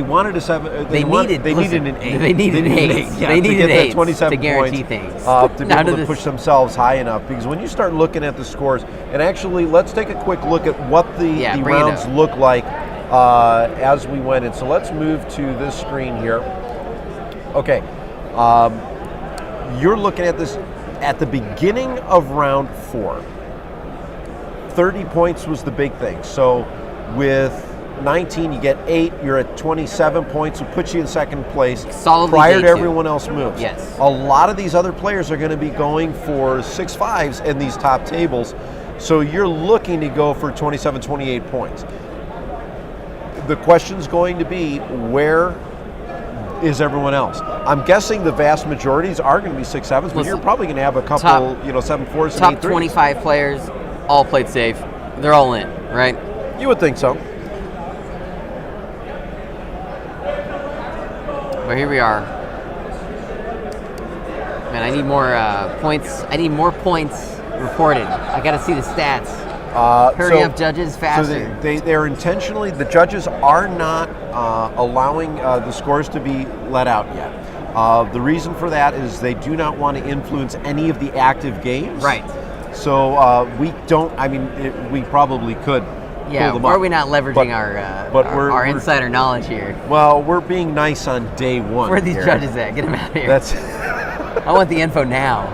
wanted a 7. They needed an 8. They needed an 8. Yeah, They needed to get 8 that 27 to guarantee points, things. to be able to push themselves high enough. Because when you start looking at the scores, and actually, let's take a quick look at what the rounds look like as we went in. So let's move to this screen here. Okay, you're looking at this at the beginning of round 4. 30 points was the big thing. So with 19, you get 8. You're at 27 points, who puts you in second place. Solidly prior day to 2. everyone else moves. Yes. A lot of these other players are going to be going for 6-5s in these top tables. So you're looking to go for 27, 28 points. The question's going to be, where is everyone else? I'm guessing the vast majorities are going to be 6-7s, but you're probably going to have a couple, 7-4s and 8-3s. Top 25 players all played safe. They're all in, right? You would think so. But here we are. Man, I need more points. I need more points reported. I got to see the stats. Hurry up, judges, faster. So they're intentionally, the judges are not allowing the scores to be let out yet. The reason for that is they do not want to influence any of the active games. Right. So we don't, we probably could Yeah, pull them why up. are we not leveraging our insider knowledge here? Well, we're being nice on day 1. Where are these Garrett. judges at? Get them out of here. That's I want the info now.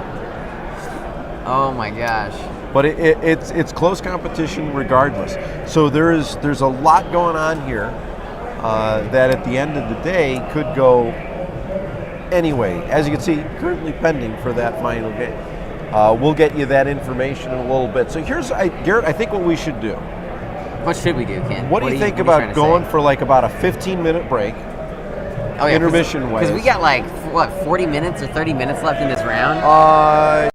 Oh my gosh. But it's close competition regardless. So there's a lot going on here that at the end of the day could go anyway. As you can see, currently pending for that final game. We'll get you that information in a little bit. So Garrett, I think what we should do. What should we do, Ken? What do you think about going for like about a 15-minute break? Oh, yeah, intermission ways. Because we got 40 minutes or 30 minutes left in this round?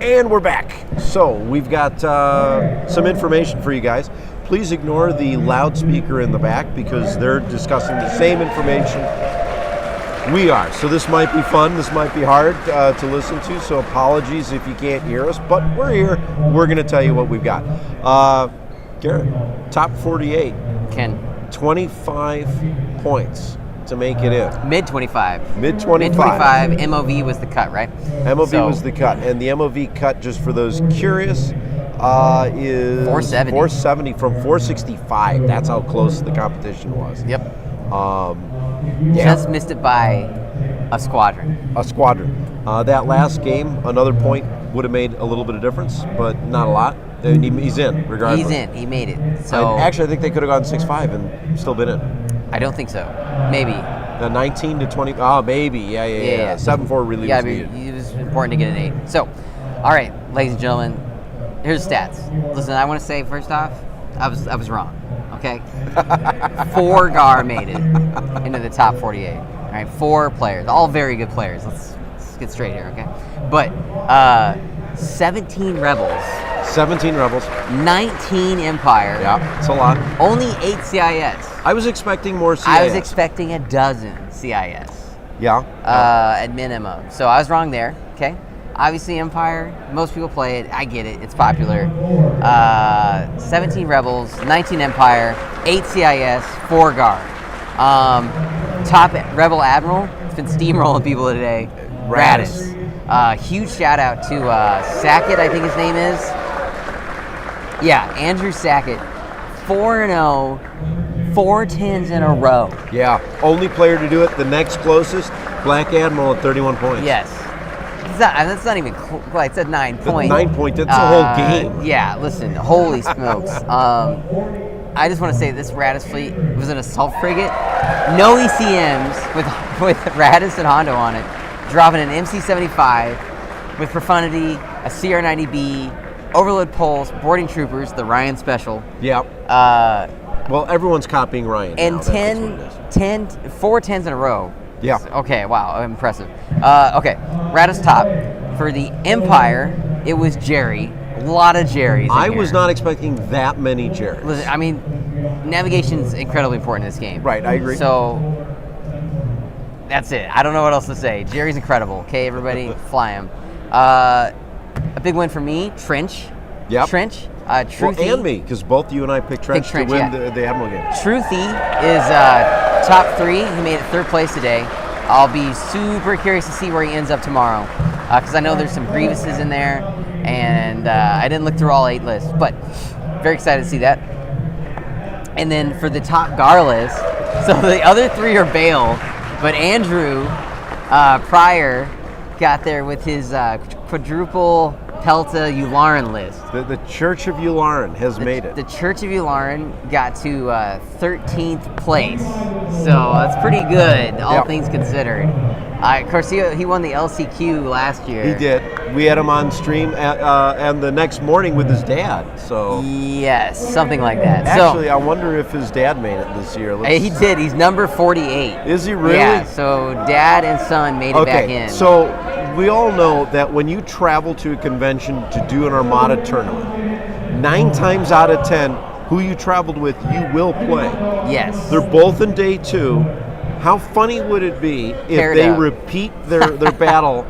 And we're back. So we've got some information for you guys. Please ignore the loudspeaker in the back because they're discussing the same information we are. So this might be fun. This might be hard to listen to. So apologies if you can't hear us, but we're here. We're going to tell you what we've got. Garrett, top 48. Ken. 25 points to make it in. Mid 25. Mid 25. Mid 25. MOV was the cut, right? MOV was the cut, and the MOV cut, just for those curious, is 470. 470 from 465. That's how close the competition was. Yep. Yeah. Just missed it by a squadron. A squadron. That last game, another point would have made a little bit of difference, but not a lot. And he's in, regardless. He's in. He made it. So actually, I think they could have gone 6-5 and still been in. I don't think so. Maybe. 19 to 20. Oh, maybe. Yeah. 7-4 really was needed. It was important to get an 8. So, all right, ladies and gentlemen, here's the stats. Listen, I want to say first off, I was wrong. Okay, 4 GAR made it into the top 48. All right, 4 players, all very good players. Let's get straight here, okay? But 17 Rebels. 17 Rebels. 19 Empire. Yeah, it's a lot. Only 8 CIS. I was expecting more CIS. I was expecting a dozen CIS. Yeah. At minimum. So I was wrong there, okay? Obviously Empire, most people play it. I get it, it's popular. 17 Rebels, 19 Empire, 8 CIS, 4 GAR. Top Rebel Admiral, has been steamrolling people today. Radis. Huge shout out to Sackett, I think his name is. Yeah, Andrew Sackett. 4-0, 4 10s in a row. Yeah, only player to do it. The next closest, Black Admiral at 31 points. Yes. That's not even I said 9 points. 9 points, that's the whole game. Yeah, listen, holy smokes. I just want to say this Radis fleet was an assault frigate. No ECMs with Radis and Hondo on it. Dropping an MC-75 with Profundity, a CR-90B, Overload Pulse, Boarding Troopers, the Ryan Special. Yeah. Well, everyone's copying Ryan. And now. 4 10s in a row. Yeah. Okay, wow, impressive. Okay, Radis top. For the Empire, it was Jerry. A lot of Jerrys. I was not expecting that many Jerrys. Listen, I mean, navigation's incredibly important in this game. Right, I agree. So, that's it. I don't know what else to say. Jerry's incredible. Okay, everybody, fly him. A big win for me, Trench. Yep. Trench. Truthy. Well, and me, because both you and I picked Trench to win the Admiral game. Truthy is top 3. He made it 3rd place today. I'll be super curious to see where he ends up tomorrow, because I know there's some Grievuses in there, and I didn't look through all 8 lists, but very excited to see that. And then for the top GAR list, so the other 3 are Bale, but Andrew Pryor got there with his quadruple Pelta Yularen list. The Church of Yularen has made it. The Church of Yularen got to 13th place, so that's pretty good, all things considered. Of course, he won the LCQ last year. He did. We had him on stream and the next morning with his dad. So yes, something like that. Actually, I wonder if his dad made it this year. He did. He's number 48. Is he really? Yeah. So dad and son made it back in. So we all know that when you travel to a convention to do an Armada tournament, 9 times out of 10, who you traveled with, you will play. Yes. They're both in day 2. How funny would it be if they repeat their battle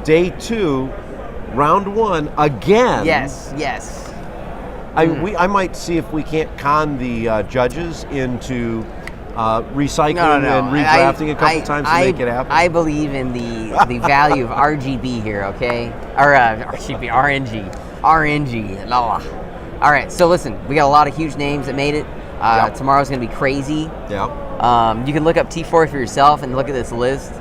day 2, round 1 again? Yes. I might see if we can't con the judges into recycling and redrafting a couple times to make it happen. I believe in the value of RGB here, okay? Or RGB, RNG. No. All right, so listen, we got a lot of huge names that made it. Tomorrow's going to be crazy. Yeah. You can look up T4 for yourself and look at this list.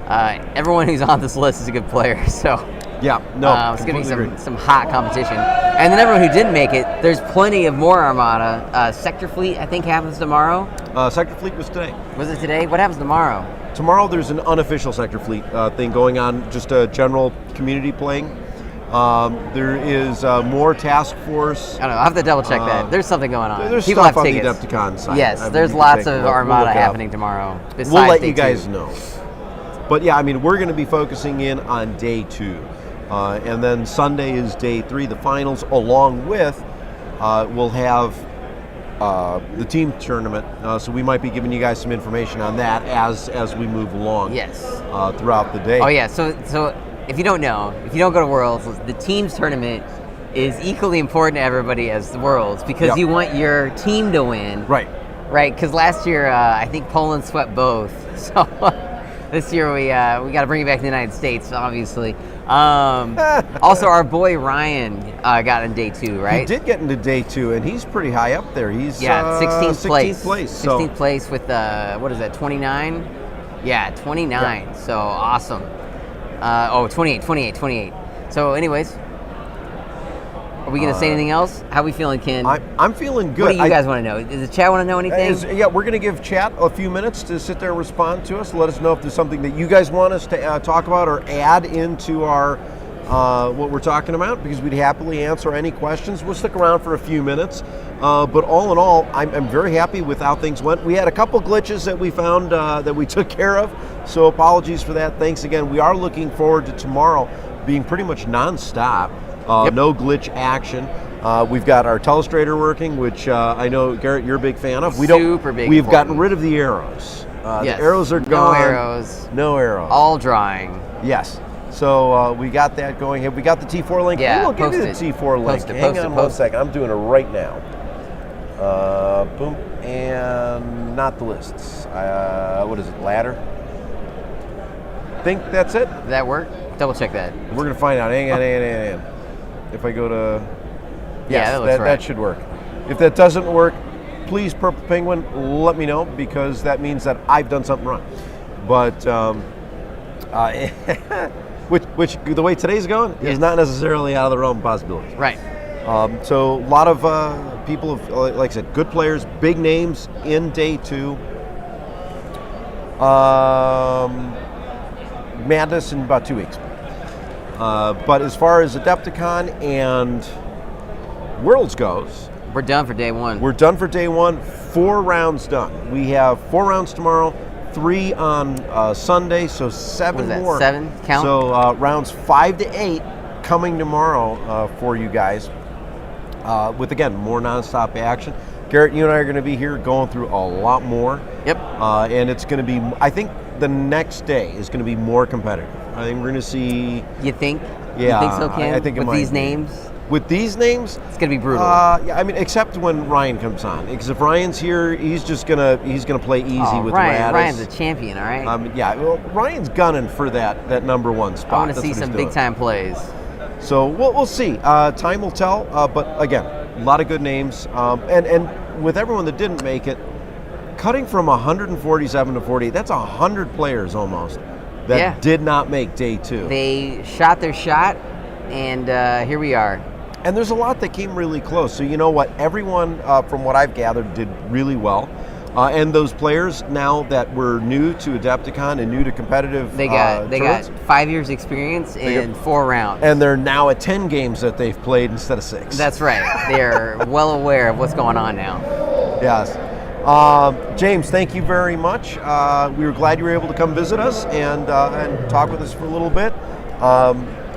Everyone who's on this list is a good player, so it's going to be some hot competition. And then everyone who didn't make it, there's plenty of more Armada. Sector Fleet, I think, happens tomorrow. Sector Fleet was today. Was it today? What happens tomorrow? Tomorrow there's an unofficial Sector Fleet thing going on, just a general community playing. There is more task force. I don't know. I'll have to double check that. There's something going on. There's People stuff have on tickets. the AdeptiCon site. Yes, there's lots of Armada happening tomorrow. We'll let you guys know. But yeah, I mean, we're going to be focusing in on day 2. And then Sunday is day 3, the finals, along with we'll have the team tournament. So we might be giving you guys some information on that as we move along. Yes. Throughout the day. Oh yeah. So if you don't know, if you don't go to Worlds, the teams tournament is equally important to everybody as the Worlds because you want your team to win. Right. Right. Because last year I think Poland swept both. So this year we got to bring it back to the United States, obviously. Also, our boy Ryan got in day 2, right? He did get into day 2, and he's pretty high up there. He's 16th place. 16th place with what is that? 29. Yeah, 29. Yeah. So awesome. 28. So, anyways, are we going to say anything else? How are we feeling, Ken? I'm feeling good. What do you guys want to know? Does the chat want to know anything? We're going to give chat a few minutes to sit there and respond to us. Let us know if there's something that you guys want us to talk about or add into our what we're talking about, because we'd happily answer any questions. We'll stick around for a few minutes. But all in all, I'm very happy with how things went. We had a couple glitches that we found that we took care of, so apologies for that. Thanks again. We are looking forward to tomorrow being pretty much nonstop. No glitch action. We've got our telestrator working, which I know, Garrett, you're a big fan of. We've gotten rid of the arrows. The arrows are gone. No arrows. All drying. Yes. So we got that going. Have we got the T4 link? Yeah, we'll give you the T4 link. Hang on 1 second. I'm doing it right now. Boom. And not the lists. What is it, ladder? Think that's it? Did that work? Double check that. We're going to find out. Hang on. If I go to... Yes, that should work. If that doesn't work, please, Purple Penguin, let me know, because that means that I've done something wrong. But which the way today's going is not necessarily out of the realm of possibilities. Right. So a lot of people have, like I said, good players, big names in day 2. Madness in about 2 weeks. But as far as Adepticon and Worlds goes, we're done for day 1. We're done for day 1. 4 rounds done. We have 4 rounds tomorrow, 3 on Sunday, so 7 what is that, more. 7 count? So rounds 5 to 8 coming tomorrow for you guys. With again more nonstop action. Garrett, you and I are going to be here going through a lot more. Yep. And it's going to be, I think the next day is going to be more competitive. I think we're going to see. You think? Yeah. You think so, Ken? I think it with might these be. names? With these names, it's going to be brutal. Yeah, I mean, except when Ryan comes on, because if Ryan's here, he's gonna play easy with Radis. Ryan's a champion, all right. Well, Ryan's gunning for that number 1 spot. I want to see some big time plays. So we'll see. Time will tell. But again, a lot of good names, and with everyone that didn't make it, cutting from 147 to 40, that's 100 players almost that did not make day 2. They shot their shot, and here we are. And there's a lot that came really close. So you know what? Everyone, from what I've gathered, did really well. And those players now that were new to Adepticon and new to competitive, they got 5 years experience in 4 rounds. And they're now at 10 games that they've played instead of 6. That's right. They're well aware of what's going on now. Yes. James, thank you very much. We were glad you were able to come visit us and talk with us for a little bit.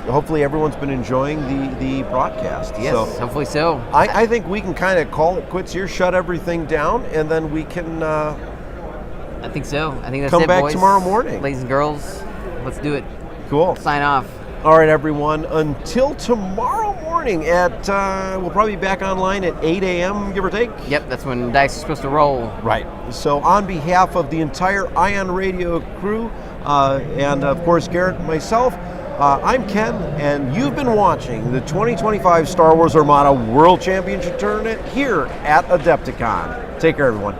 Hopefully everyone's been enjoying the broadcast. Yes, so hopefully so. I think we can kind of call it quits here, shut everything down, and then we can... I think so. I think that's come it, back boys. Tomorrow morning. Ladies and girls, let's do it. Cool. Sign off. All right, everyone. Until tomorrow morning at... we'll probably be back online at 8 a.m., give or take. Yep, that's when dice are supposed to roll. Right. So on behalf of the entire Ion Radio crew, and of course Garrett and myself, I'm Ken, and you've been watching the 2025 Star Wars Armada World Championship Tournament here at Adepticon. Take care, everyone.